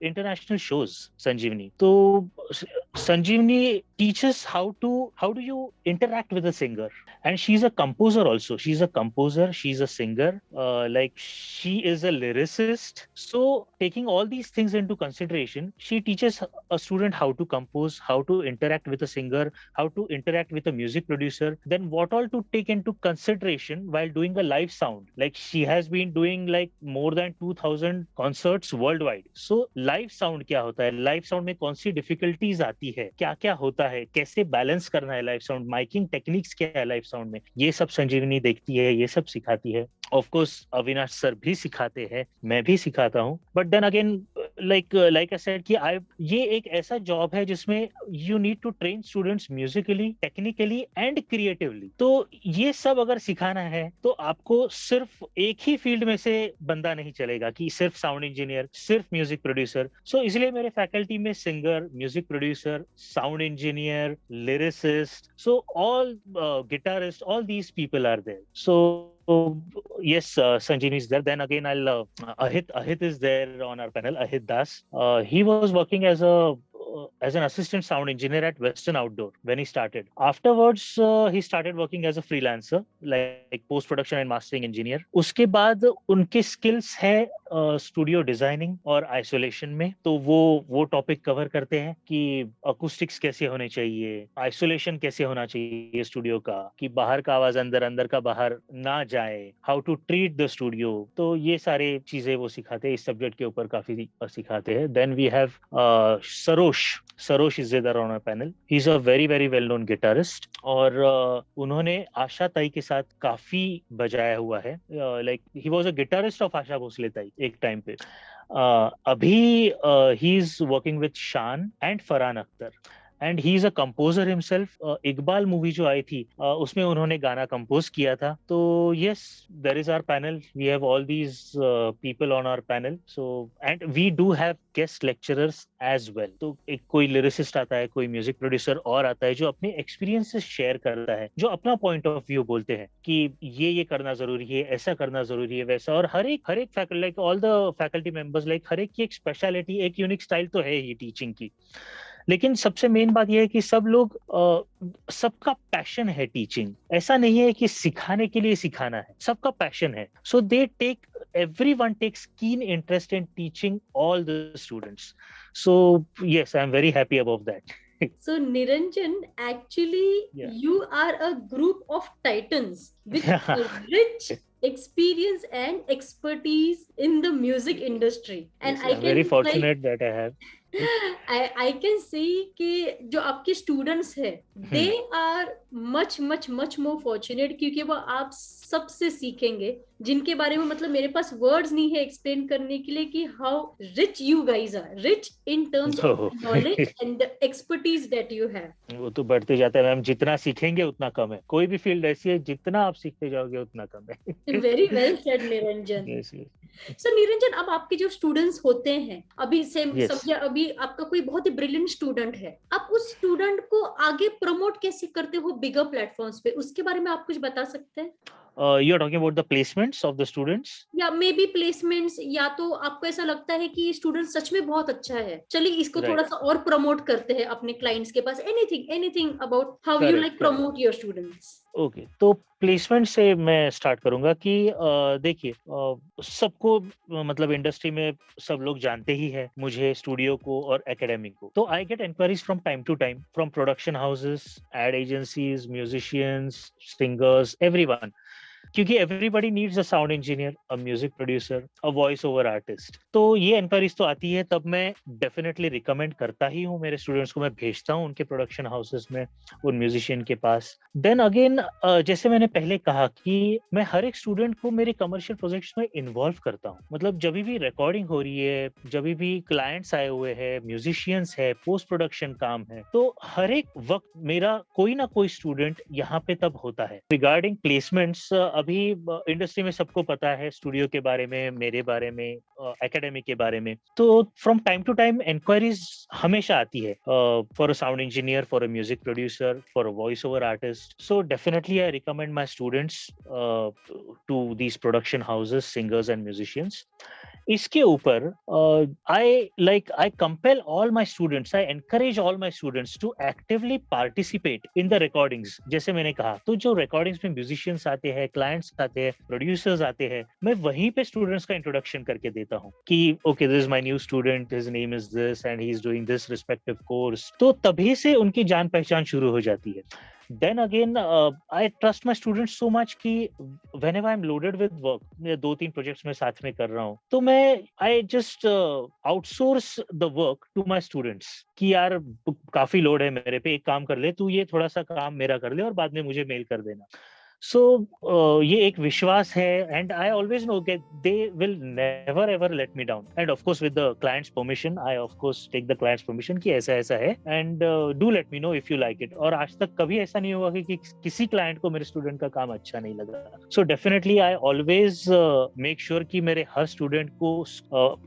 international shows. Sanjeevani. So Sanjeevani teaches how do you interact with a singer, and she's a composer also. She's a composer. She's a singer. Like she is a lyricist. So taking all these things into consideration, she teaches a student how to compose, how to interact with a singer, how to interact with a music producer, then what all to take into consideration while doing a live sound. Like she has been doing like more than 2000 concerts worldwide. So live sound क्या होता है, live sound में कौन सी difficulties आती है, क्या क्या होता है, कैसे बैलेंस करना है live sound, माइकिंग टेक्निक्स क्या है live sound में, ये सब संजीवनी देखती है, ये सब सिखाती है. ऑफ कोर्स अविनाश सर भी सिखाते हैं, मैं भी सिखाता हूँ. But then again like I said कि ये एक ऐसा जॉब है जिसमें you need to train students musically, technically and creatively. तो ये सब अगर सिखाना है तो आपको सिर्फ एक ही फील्ड में से बंदा नहीं चलेगा कि सिर्फ साउंड इंजीनियर, सिर्फ म्यूजिक प्रोड्यूसर. सो इसलिए मेरे फैकल्टी में singer, music producer, sound engineer, lyricist, so all guitarist, all these people are there. So yes, Sanjeevani is there. Then again, Ahit is there on our panel. Ahit Das. He was working as an assistant sound engineer at Western Outdoor when he started. Afterwards, he started working as a freelancer, like post production and mastering engineer. उसके बाद उनके skills है स्टूडियो डिजाइनिंग और आइसोलेशन में. तो वो टॉपिक कवर करते हैं कि अकूस्टिक्स कैसे होने चाहिए, आइसोलेशन कैसे होना चाहिए स्टूडियो का, कि बाहर का आवाज अंदर, अंदर का बाहर ना जाए, how to treat the studio. तो ये सारे चीजें वो सिखाते हैं, इस सब्जेक्ट के ऊपर काफी सिखाते हैं. Then we have Sarosh is there on our panel. He is a very very well known guitarist और उन्होंने आशा ताई के साथ काफी बजाया हुआ है. Like he was a guitarist of Asha Bhosle Tai एक टाइम पे. अभी he is working with Shaan and Farhan Akhtar and he is a composer himself. Iqbal movie जो आई थी उसमें उन्होंने गाना कंपोज किया था. तो yes, there is our panel. We have all these people on our panel. So and we do have guest lecturers as well. तो एक कोई लिरिसिस्ट आता है, कोई म्यूजिक प्रोड्यूसर और आता है जो अपने एक्सपीरियंसेस शेयर करता है, जो अपना पॉइंट ऑफ व्यू बोलते हैं कि ये करना जरूरी है, ऐसा करना जरूरी है, वैसा. और हर एक faculty, like all the faculty members, like हर एक की एक स्पेशलिटी, एक यूनिक स्टाइल तो है ही टीचिंग की. लेकिन सबसे मेन बात यह है कि सब लोग सबका पैशन है टीचिंग. ऐसा नहीं है कि सिखाने के लिए सिखाना है, सबका पैशन है. So they take, everyone takes keen interest in teaching all the students. So yes, I'm very happy about that. So Niranjan, actually Yeah. you are a group of titans with a rich experience and expertise in the music industry, and Yes, I I'm can very fortunate that I have. I can see कि जो आपके स्टूडेंट्स है they are much much much more fortunate, क्योंकि वो आप सबसे सीखेंगे जिनके बारे में मतलब मेरे पास वर्ड्स नहीं है एक्सप्लेन करने के लिए कि how rich you guys are, rich in terms of knowledge and the expertise that you have. वो तो बढ़ते जाता है मैम, जितना सीखेंगे उतना कम है. कोई भी फील्ड ऐसी है, जितना आप सीखते जाओगे उतना कम है. Very well said, Niranjan. Yes, yes. So Niranjan, अब आपके जो स्टूडेंट्स होते हैं, अभी सेम Yes. समझिए अभी आपका कोई बहुत ही ब्रिलियंट स्टूडेंट है, आप उस स्टूडेंट को आगे प्रमोट कैसे करते हो बिगर प्लेटफॉर्म्स पे, उसके बारे में आप कुछ बता सकते हैं? You're talking about the placements of the students? या मे बी प्लेसमेंट्स, या तो आपको ऐसा लगता है कि स्टूडेंट सच में बहुत अच्छा है, चलिए इसको Right. थोड़ा सा और प्रमोट करते हैं अपने क्लाइंट्स के पास. Anything about how you Correct, like correct. Promote your students. Okay, तो प्लेसमेंट से मैं स्टार्ट करूंगा कि देखिए, सबको मतलब इंडस्ट्री में सब लोग जानते ही है मुझे, स्टूडियो को और एकेडमिक को. तो I get inquiries from time to time from production houses, ad agencies, musicians, singers, everyone. क्योंकि everybody needs a sound engineer, a music producer, a voice over artist. तो ये एनक्वायरीज तो आती है, तब मैं डेफिनेटली रिकमेंड करता ही हूँ मेरे स्टूडेंट्स को, मैं भेजता हूँ उनके प्रोडक्शन हाउसेस में, उन म्यूजिशियन के पास। देन अगेन जैसे मैंने पहले कहा कि मैं हर एक स्टूडेंट को मेरे कमर्शियल प्रोजेक्ट्स में इन्वॉल्व करता हूँ। मतलब जब भी रिकॉर्डिंग हो रही है, जब भी क्लाइंट्स आए हुए हैं, म्यूजिशियंस है, पोस्ट प्रोडक्शन काम है, तो हर एक वक्त मेरा कोई ना कोई स्टूडेंट यहाँ पे तब होता है। रिगार्डिंग प्लेसमेंट्स, अभी इंडस्ट्री में सबको पता है स्टूडियो के बारे में, मेरे बारे में, एकेडमी के बारे में। तो from time to time inquiries हमेशा आती है for a sound engineer, for a music producer, for a voice over artist. So definitely I recommend my students to these production houses, singers and musicians. इसके ऊपर I compel all my students, I encourage all my students to actively participate in the recordings. जैसे मैंने कहा, तो जो रिकॉर्डिंग्स में म्यूजिशियंस आते हैं, क्लाइंट्स आते हैं, प्रोड्यूसर्स आते हैं, मैं वहीं पे स्टूडेंट्स का इंट्रोडक्शन करके देता हूँ कि okay, this is my new student, his name is this and he is doing this respective course. तो तभी से उनकी जान पहचान शुरू हो जाती है। Then again, I trust my students so much कि whenever I'm loaded with work, मैं 2-3 प्रोजेक्ट्स में साथ में कर रहा हूँ, तो मैं I just outsource the work to my students कि यार काफी लोड है मेरे पे, एक काम कर ले तू, ये थोड़ा सा काम मेरा कर ले और बाद में मुझे मेल कर देना। सो ये एक विश्वास है, एंड आई ऑलवेज नो कि they will never ever let me down, and of course with the client's permission, I of course take the client's permission कि ऐसा ऐसा है, and do let me know if you like it. और आज तक कभी ऐसा नहीं हुआ कि किसी क्लाइंट को मेरे स्टूडेंट का काम अच्छा नहीं लगा। सो डेफिनेटली आई ऑलवेज मेक श्योर कि मेरे हर स्टूडेंट को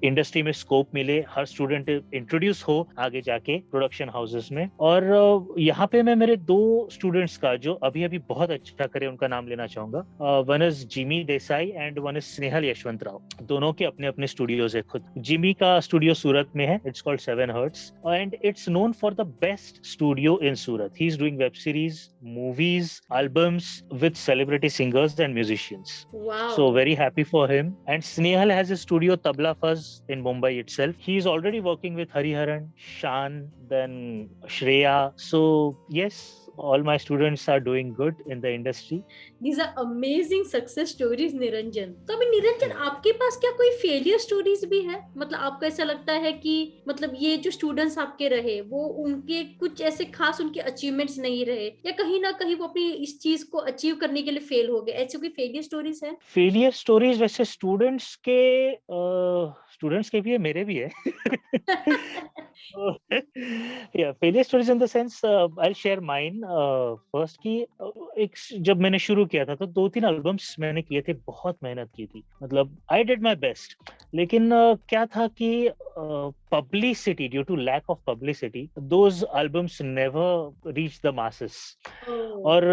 इंडस्ट्री में स्कोप मिले, हर स्टूडेंट इंट्रोड्यूस हो आगे जाके प्रोडक्शन हाउसेस में। और यहाँ पे मैं मेरे 2 स्टूडेंट्स का जो अभी अभी बहुत अच्छा करे उनका नाम लेना चाहूंगा। One is Jimmy Desai and one is Snehal Yashwant Rao. दोनों के अपने अपने स्टूडियोज है खुद। जिमी का स्टूडियो सूरत में है, it's called 7 hertz, and it's known for the best studio in Surat. He is doing web series, movies, albums with celebrity singers and musicians. Wow. So very happy for him. And Snehal has a studio Tabla Fuzz in Mumbai itself. He is already working with Hariharan, Shan, then Shreya. So yes, all my students are doing good in the industry. These are amazing success stories, Niranjan. तो अभी निरंजन, आपके पास क्या कोई फेलियर स्टोरीज भी है? मतलब आपको ऐसा लगता है कि मतलब ये जो स्टूडेंट्स आपके रहे, वो उनके कुछ ऐसे खास उनके अचीवमेंट्स नहीं रहे, या कहीं ना कहीं वो अपनी इस चीज को अचीव करने के लिए फेल हो गए, ऐसे कोई फेलियर स्टोरीज है? फेलियर स्टोरीज वैसे स्टूडेंट्स के भी है, मेरे भी है। Yeah, failure stories in the sense, I'll share mine. First कि एक जब मैंने शुरू किया था तो 2-3 एल्बम्स मैंने किए थे, बहुत मेहनत की थी, मतलब I did my best। लेकिन क्या था कि publicity, due to lack of publicity, those albums never reached the masses। और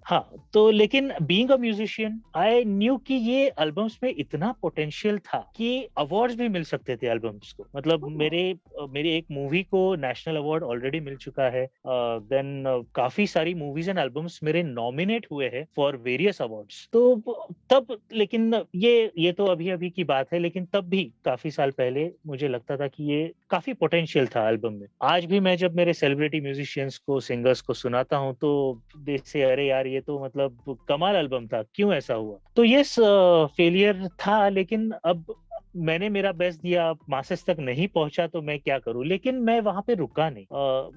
हाँ, तो लेकिन being a musician, I knew कि ये एल्बम्स में इतना पोटेंशियल था कि अवार्ड्स भी मिल सकते थे एल्बम्स को। मतलब मेरी एक मूवी को नेशनल अवार्ड ऑलरेडी मिल चुका है। देन काफी सारी मूवीज एंड एल्बम्स मेरे नॉमिनेट हुए हैं फॉर वेरियस अवार्ड्स। तो तब, लेकिन ये तो अभी अभी की बात है, लेकिन तब भी काफी साल पहले मुझे लगता था कि ये काफी पोटेंशियल था एल्बम में। आज भी मैं जब मेरे सेलिब्रिटी म्यूजिशियंस को, सिंगर्स को सुनाता हूँ तो दे से अरे यार ये तो मतलब कमाल एल्बम था, क्यों ऐसा हुआ। तो यस, फेलियर था, लेकिन अब मैंने मेरा बेस्ट दिया, मासेस तक नहीं पहुंचा तो मैं क्या करूं। लेकिन मैं वहां पे रुका नहीं।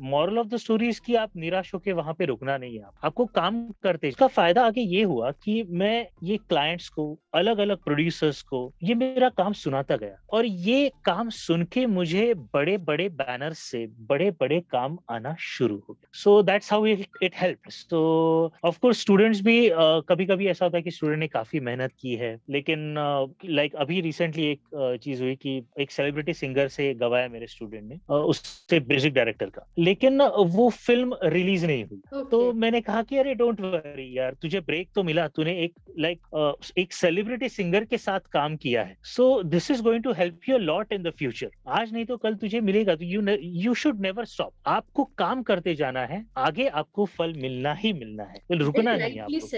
Moral of the story is कि आप निराश होके वहां पे रुकना नहीं है, आपको काम करते। इसका फायदा आगे ये हुआ कि मैं ये क्लाइंट्स को, अलग अलग प्रोड्यूसर्स को ये मेरा काम सुनाता गया, और ये काम सुन के मुझे बड़े बड़े बैनर्स से बड़े बड़े काम आना शुरू हो गया। So that's how it helped. So of course students भी कभी कभी ऐसा होता है कि स्टूडेंट ने काफी मेहनत की है, लेकिन लाइक अभी रिसेंटली एक चीज हुई कि एक सेलिब्रिटी सिंगर से गवाया मेरे स्टूडेंट ने, उससे म्यूजिक डायरेक्टर का, लेकिन वो फिल्म रिलीज नहीं हुई। तो मैंने कहा कि अरे डोंट वरी यार, तुझे ब्रेक तो मिला, तूने एक सेलिब्रिटी सिंगर के साथ काम किया है, so this is going to help you a lot in the future. आज नहीं तो कल तुझे मिलेगा, तो यू शुड नेवर स्टॉप। आपको काम करते जाना है, आगे आपको फल मिलना ही मिलना है, रुकना नहीं है आपको।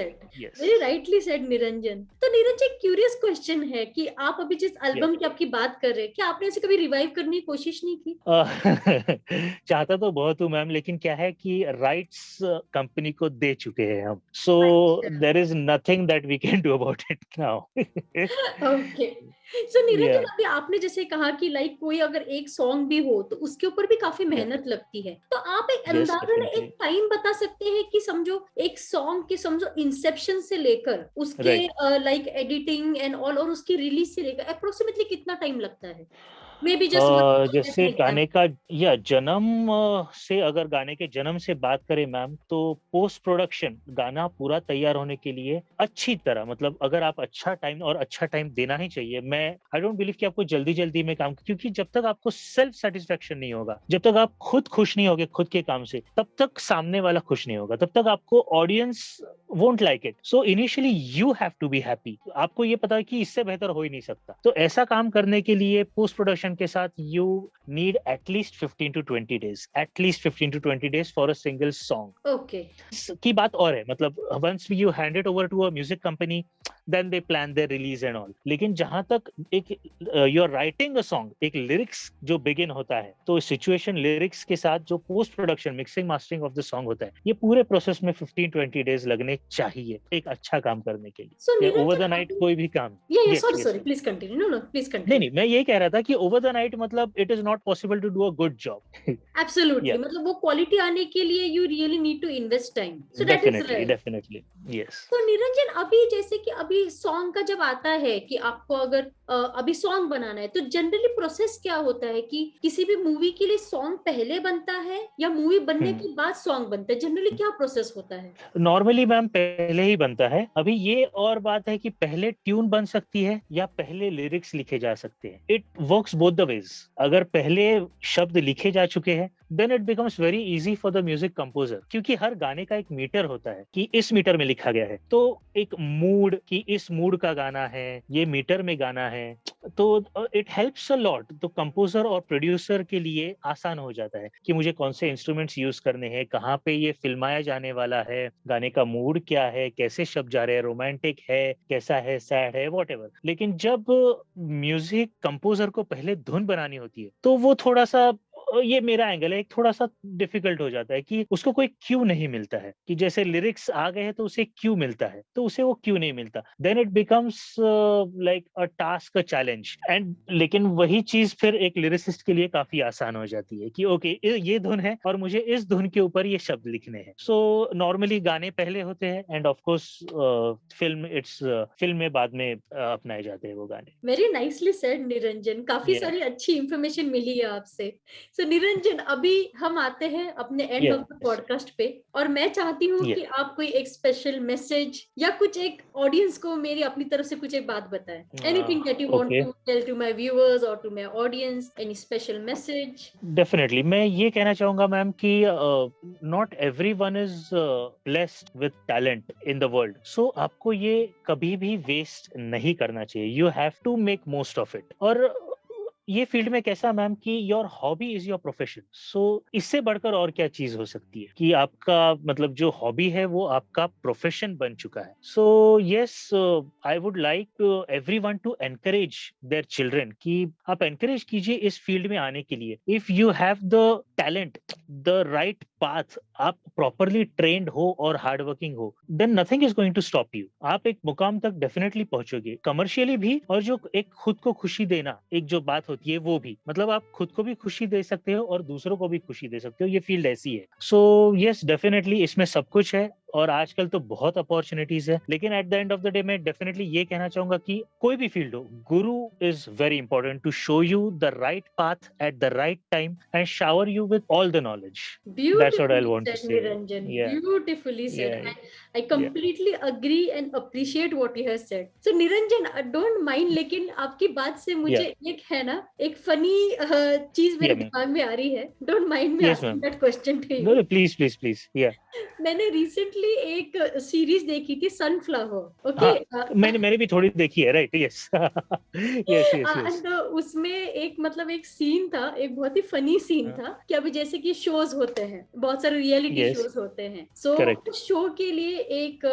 Very rightly said Niranjan. तो निरंजन, क्यूरियस क्वेश्चन है कि आप अभी जिस Yeah. एल्बम की आपकी बात कर रहे हैं, क्या आपने ऐसे कभी रिवाइव करने की कोशिश नहीं की? चाहता तो बहुत हूँ मैम, लेकिन क्या है कि राइट्स कंपनी को दे चुके हैं हम, सो अच्छा। There is nothing that we can do about it now. Okay. So Niranjan, या अभी आपने जैसे कहा कि लाइक कोई अगर एक सॉन्ग भी हो तो उसके ऊपर भी काफी या मेहनत लगती है, तो आप एक यस अंदाजन डेफिनेटली। एक टाइम बता सकते हैं कि समझो एक सॉन्ग के समझो इंसेप्शन से लेकर उसके right. Like editing and all और उसकी रिलीज से लेकर अप्रोक्सीमेटली कितना टाइम लगता है? Maybe just one as an जैसे गाने एग्जांपल। का या जन्म से, अगर गाने के जन्म से बात करें मैम, तो पोस्ट प्रोडक्शन गाना पूरा तैयार होने के लिए अच्छी तरह, मतलब अगर आप अच्छा टाइम, और अच्छा टाइम देना ही चाहिए। मैं आई डोंट बिलीव कि आपको जल्दी जल्दी में काम, क्योंकि जब तक आपको सेल्फ सेटिस्फेक्शन नहीं होगा, जब तक आप खुद खुश नहीं होगे खुद के काम से, तब तक सामने वाला खुश नहीं होगा, तब तक आपको audience won't like it. So initially you have to be happy. आपको ये पता है कि इससे बेहतर हो ही नहीं सकता। तो ऐसा काम करने के लिए पोस्ट प्रोडक्शन के साथ you need at least 15 to 20 days, at least 15 to 20 days for a single song. Okay. की बात और है, मतलब once you hand it over to a music company, then they plan their release and all. लेकिन जहां तक एक you are writing a song, एक लिरिक्स जो बिगिन होता है, तो सिचुएशन लिरिक्स के साथ जो post production mixing mastering of the song होता है, ये पूरे प्रोसेस में 15-20 days लगने चाहिए एक अच्छा काम करने के सो लिए। ओवर द निरंजन नाइट अभी, कोई भी काम। Yeah yes sorry yes. Sorry, please continue. No no, please नहीं कंटिन्यू। नहीं, मैं यही कह रहा था कि ओवर द नाइट मतलब it is not possible to do a good job. Absolutely, yeah मतलब वो क्वालिटी आने के लिए you really need to invest time, so that is definitely right. Definitely. Yes. तो निरंजन, अभी जैसे कि अभी सॉन्ग का जब आता है कि आपको अगर अभी सॉन्ग बनाना है, तो जनरली प्रोसेस क्या होता है कि किसी भी मूवी के लिए सॉन्ग पहले बनता है या मूवी बनने के बाद सॉन्ग बनता है? जनरली क्या प्रोसेस होता है? नॉर्मली मैम पहले ही बनता है। अभी ये और बात है कि पहले ट्यून बन सकती है या पहले लिरिक्स लिखे जा सकते हैं। It works both the ways. अगर पहले शब्द लिखे जा चुके हैं, then it becomes very easy for the music composer, क्योंकि हर गाने का एक मीटर होता है कि इस मीटर में लिखा गया है, तो एक मूड की इस मूड का गाना है, ये मीटर में गाना है, तो इट हेल्प्स अ लॉट। तो कंपोजर और प्रोड्यूसर के लिए आसान हो जाता है कि मुझे कौन से इंस्ट्रूमेंट्स यूज करने हैं, कहाँ पे ये फिल्माया जाने वाला है, गाने का मूड क्या है, कैसे शब्द जा रहे हैं, रोमांटिक है, कैसा है, सैड है, वॉट। लेकिन जब म्यूजिक कंपोजर को पहले धुन बनानी होती है, तो वो थोड़ा सा, ये मेरा एंगल है, एक थोड़ा सा डिफिकल्ट हो जाता है कि उसको कोई क्यू नहीं मिलता है, कि जैसे लिरिक्स आ गए हैं तो उसे क्यू मिलता है, तो उसे वो क्यू नहीं मिलता। Then it becomes like a task, a challenge and. लेकिन वही चीज फिर एक लिरिसिस्ट के लिए काफी आसान हो जाती है कि ओके ये धुन है और मुझे इस धुन के ऊपर ये शब्द लिखने हैं। सो नॉर्मली गाने पहले होते हैं एंड ऑफ कोर्स फिल्म में बाद में अपनाए जाते हैं वो गाने। वेरी नाइसली सेड निरंजन, काफी या सारी अच्छी इंफॉर्मेशन मिली है आपसे। सो निरंजन, अभी हम आते हैं अपने and of the yes podcast पे, और मैं चाहती हूँ कि आप कोई एक स्पेशल मैसेज या कुछ एक ऑडियंस को मेरी अपनी तरफ से कुछ एक बात बताएं। Anything that you want okay. To tell to my viewers और to my audience, any special message? Definitely मैं ये कहना चाहूंगा मैम कि not every one is blessed with talent in the world. So आपको ये कभी भी वेस्ट नहीं करना चाहिए। You have to make most of it. और ये फील्ड में कैसा मैम कि your hobby is your profession. So इससे बढ़कर और क्या चीज हो सकती है कि आपका मतलब जो हॉबी है वो आपका प्रोफेशन बन चुका है। So yes, I would like everyone to encourage their children कि आप एनकरेज कीजिए इस फील्ड में आने के लिए। If you have the talent, the right path, आप प्रॉपरली ट्रेंड हो और हार्ड वर्किंग हो, then nothing is going to stop you. आप एक मुकाम तक डेफिनेटली पहुंचोगे, कमर्शियली भी, और जो एक खुद को खुशी देना एक जो बात होती है वो भी, मतलब आप खुद को भी खुशी दे सकते हो और दूसरों को भी खुशी दे सकते हो। ये फील्ड ऐसी है। सो यस डेफिनेटली इसमें सब कुछ है और आजकल तो बहुत अपॉर्चुनिटीज है। लेकिन at the end of the day मैं डेफिनेटली ये कहना चाहूंगा कि कोई भी फील्ड हो, गुरु is very important to show you the right path at the right time and shower you with all the knowledge. That's what I'll Beautifully want to said, say. Niranjan. Yeah, Beautifully said. yeah, I yeah, completely agree and appreciate what you have said. So Niranjan, don't mind, लेकिन आपकी बात से yeah, मुझे एक है ना, एक फनी चीज मेरे yeah, ma'am. दिमाग में आ रही है। Don't mind me Yes, asking ma'am. that question to No, you. no, please, please, please. Yeah, मैंने रिसेंटली रिसेंटली एक सीरीज देखी थी सनफ्लावर, ओके। हाँ, मैंने भी थोड़ी देखी है, right? Yes yes yes yes. And उसमें एक मतलब एक सीन था, एक बहुत ही फनी सीन था कि अभी जैसे कि शोज होते हैं, बहुत सारे रियलिटी यस, शोज होते हैं, सो करेक्ट। उस शो के लिए एक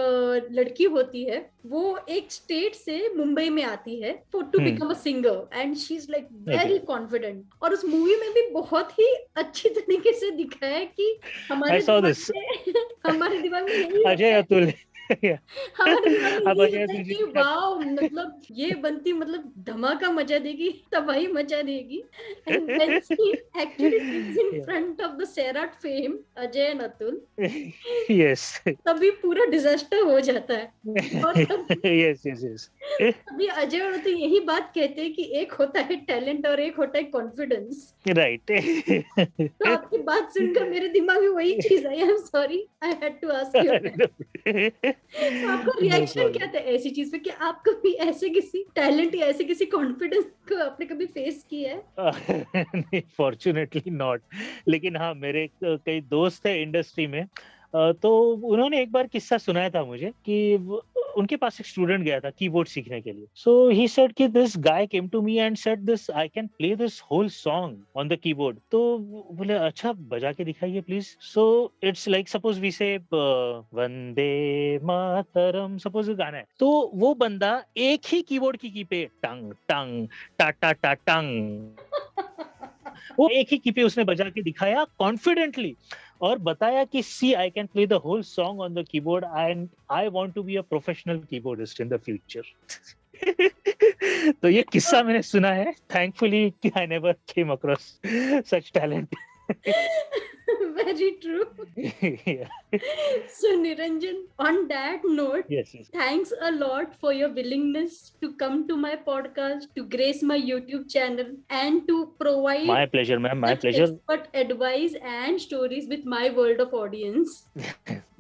लड़की होती है, वो एक स्टेट से मुंबई में आती है for to become a singer, and she is like very confident. और उस मूवी में भी बहुत ही अच्छी तरीके से दिखाया है कि आई सॉ दिस। हमारे दिमाग में यही होता अजय है, अतुल हमारे दिमाग में अब यही अजय होता है अतुल जी कि वाओ, मतलब ये बनती मतलब धमाका मचा देगी, तबाही मचा देगी। And when she actually sits in front of the Sairat fame Ajay and Atul, yes तभी पूरा डिजास्टर हो जाता है। और यस यस यस, तभी अजय और अतुल यही बात कहते हैं कि एक होता है टैलेंट और एक होता है कॉन्फिडेंस। राइट। तो आपकी बात सुनकर मेरे दिमाग में वही चीज आई, I am sorry, I had to ask you. तो आपका रिएक्शन क्या था ऐसी चीज पे, कि आप कभी ऐसे किसी टैलेंट या ऐसे किसी कॉन्फिडेंस को आपने कभी फेस किया है? नहीं, फॉर्चुनेटली नॉट। लेकिन हाँ, मेरे कई दोस्त है इंडस्ट्री में, तो उन्होंने एक बार किस्सा सुनाया था मुझे कि उनके पास एक स्टूडेंट गया था कीबोर्ड सीखने के लिए। सो ही सेड कि this guy came to me and said this I can play this whole song on the keyboard. तो बोले अच्छा बजा के दिखाइए please. So it's like suppose we say Vande Mataram, suppose गाना है, तो वो बंदा एक ही कीबोर्ड की पे टंग टंग टा टा टा टंग, वो एक ही की पे उसने बजा के दिखाया कॉन्फिडेंटली और बताया कि see I can play the whole song on the keyboard and I want to be a professional keyboardist in the future. तो ये किस्सा मैंने सुना है, thankfully I never came across such talent. Very true. Yeah. So Niranjan, on that note, Yes, yes. thanks a lot for your willingness to come to my podcast, to grace my YouTube channel, and to provide My pleasure, ma'am. My such pleasure. expert advice and stories with my world of audience.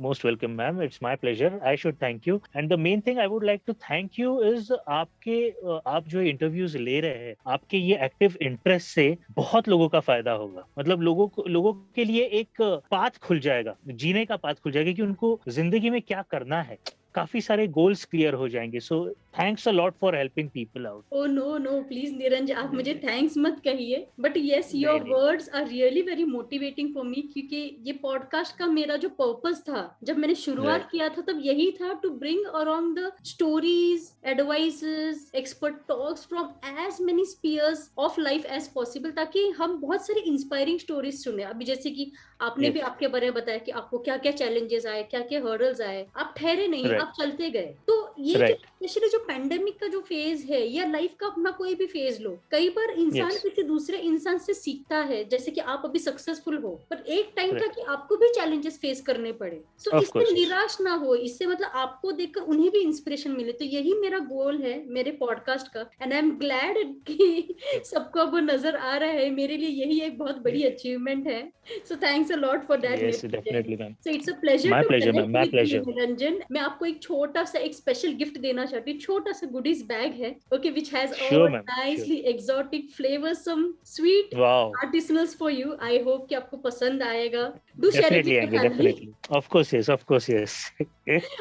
Most welcome, ma'am. It's my pleasure. I should thank you. And the main thing I would like to thank you is आप जो इंटरव्यूज ले रहे हैं, आपके ये एक्टिव इंटरेस्ट से बहुत लोगों का फायदा होगा। मतलब लोगों के लिए एक पाथ खुल जाएगा, जीने का पाथ खुल जाएगा कि उनको जिंदगी में क्या करना है। काफी सारे गोल्स क्लियर हो जाएंगे। So thanks a lot for helping people out. Oh no, please Niranjan, आप मुझे थैंक्स मत कहिए, but yes your words are really very motivating for me, क्योंकि ये पॉडकास्ट का मेरा जो पर्पस था जब मैंने शुरुआत किया था, तब यही था to bring around the stories, advices, expert talks from as many spheres of life as possible, ताकि हम बहुत सारी इंस्पायरिंग स्टोरीज सुने। अभी जैसे कि आपने भी आपके बारे में बताया कि आपको क्या क्या चैलेंजेस आए, क्या क्या हर्डल्स आए, आप ठहरे नहीं, आप चलते गए। तो ये स्पेशली जो पैंडेमिक का जो फेज है, या लाइफ का अपना कोई भी फेज लो, कई बार इंसान किसी दूसरे इंसान से सीखता है। जैसे कि आप अभी सक्सेसफुल हो, पर एक टाइम था कि आपको भी चैलेंजेस फेस करने पड़े। सो इससे निराश ना हो, इससे मतलब आपको देखकर उन्हें भी इंस्पिरेशन मिले। तो यही मेरा गोल है मेरे पॉडकास्ट का, एंड आई एम ग्लैड कि सबको अब नजर आ रहा है। मेरे लिए यही एक बहुत बड़ी अचीवमेंट है। सो thanks a lot for that. Yes, definitely, ma'am. So it's a pleasure My to pleasure, connect ma'am. My with pleasure. you, Niranjan. मैं आपको एक छोटा सा एक स्पेशल गिफ्ट देना चाहती हूँ। छोटा सा गुडीज बैग है, okay, which has Sure, all ma'am. nicely exotic flavors, some sweet Wow. artisanals for you. I hope कि आपको पसंद आएगा। Do share it with Definitely, your Angie, family. definitely. Of course, yes. Of course, yes.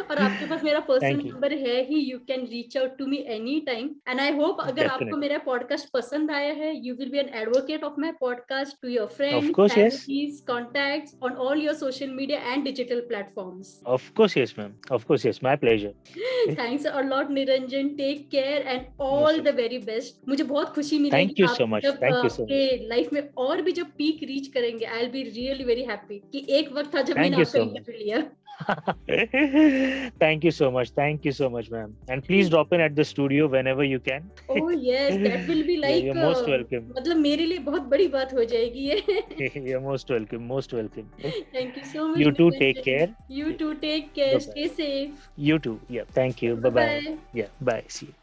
और आपके पास मेरा पर्सनल Thank you. नंबर है ही, you can reach out to me any time. And I hope अगर आपको Definitely. मेरा पॉडकास्ट पसंद आया है, you will be an advocate of my podcast to your friends, Of course, yes. Families, contacts on all your social media and digital platforms. Of course, yes, ma'am. Of course, yes. My pleasure. Thanks a lot Niranjan, take care and all the very best. मुझे बहुत खुशी मिलेगी Thank you आप so much. जब Thank you so much. आपके लाइफ में और भी जब पीक रीच करेंगे। I will be really very happy कि एक वक्त था जब Thank मैंने you आपका so much. इंटरव्यू लिया। Thank you so much. Thank you so much, ma'am. And please drop in at the studio whenever you can. Oh yes, that will be like You're most welcome. मतलब मेरे लिए बहुत बड़ी बात हो जाएगी ये। You're most welcome. Most welcome. Thank you so much. You too. Niranjan. Take care. You too. Take care. Bye-bye. Stay safe. You too. Yeah. Thank you. Bye bye. Bye-bye. Yeah. Bye. See you.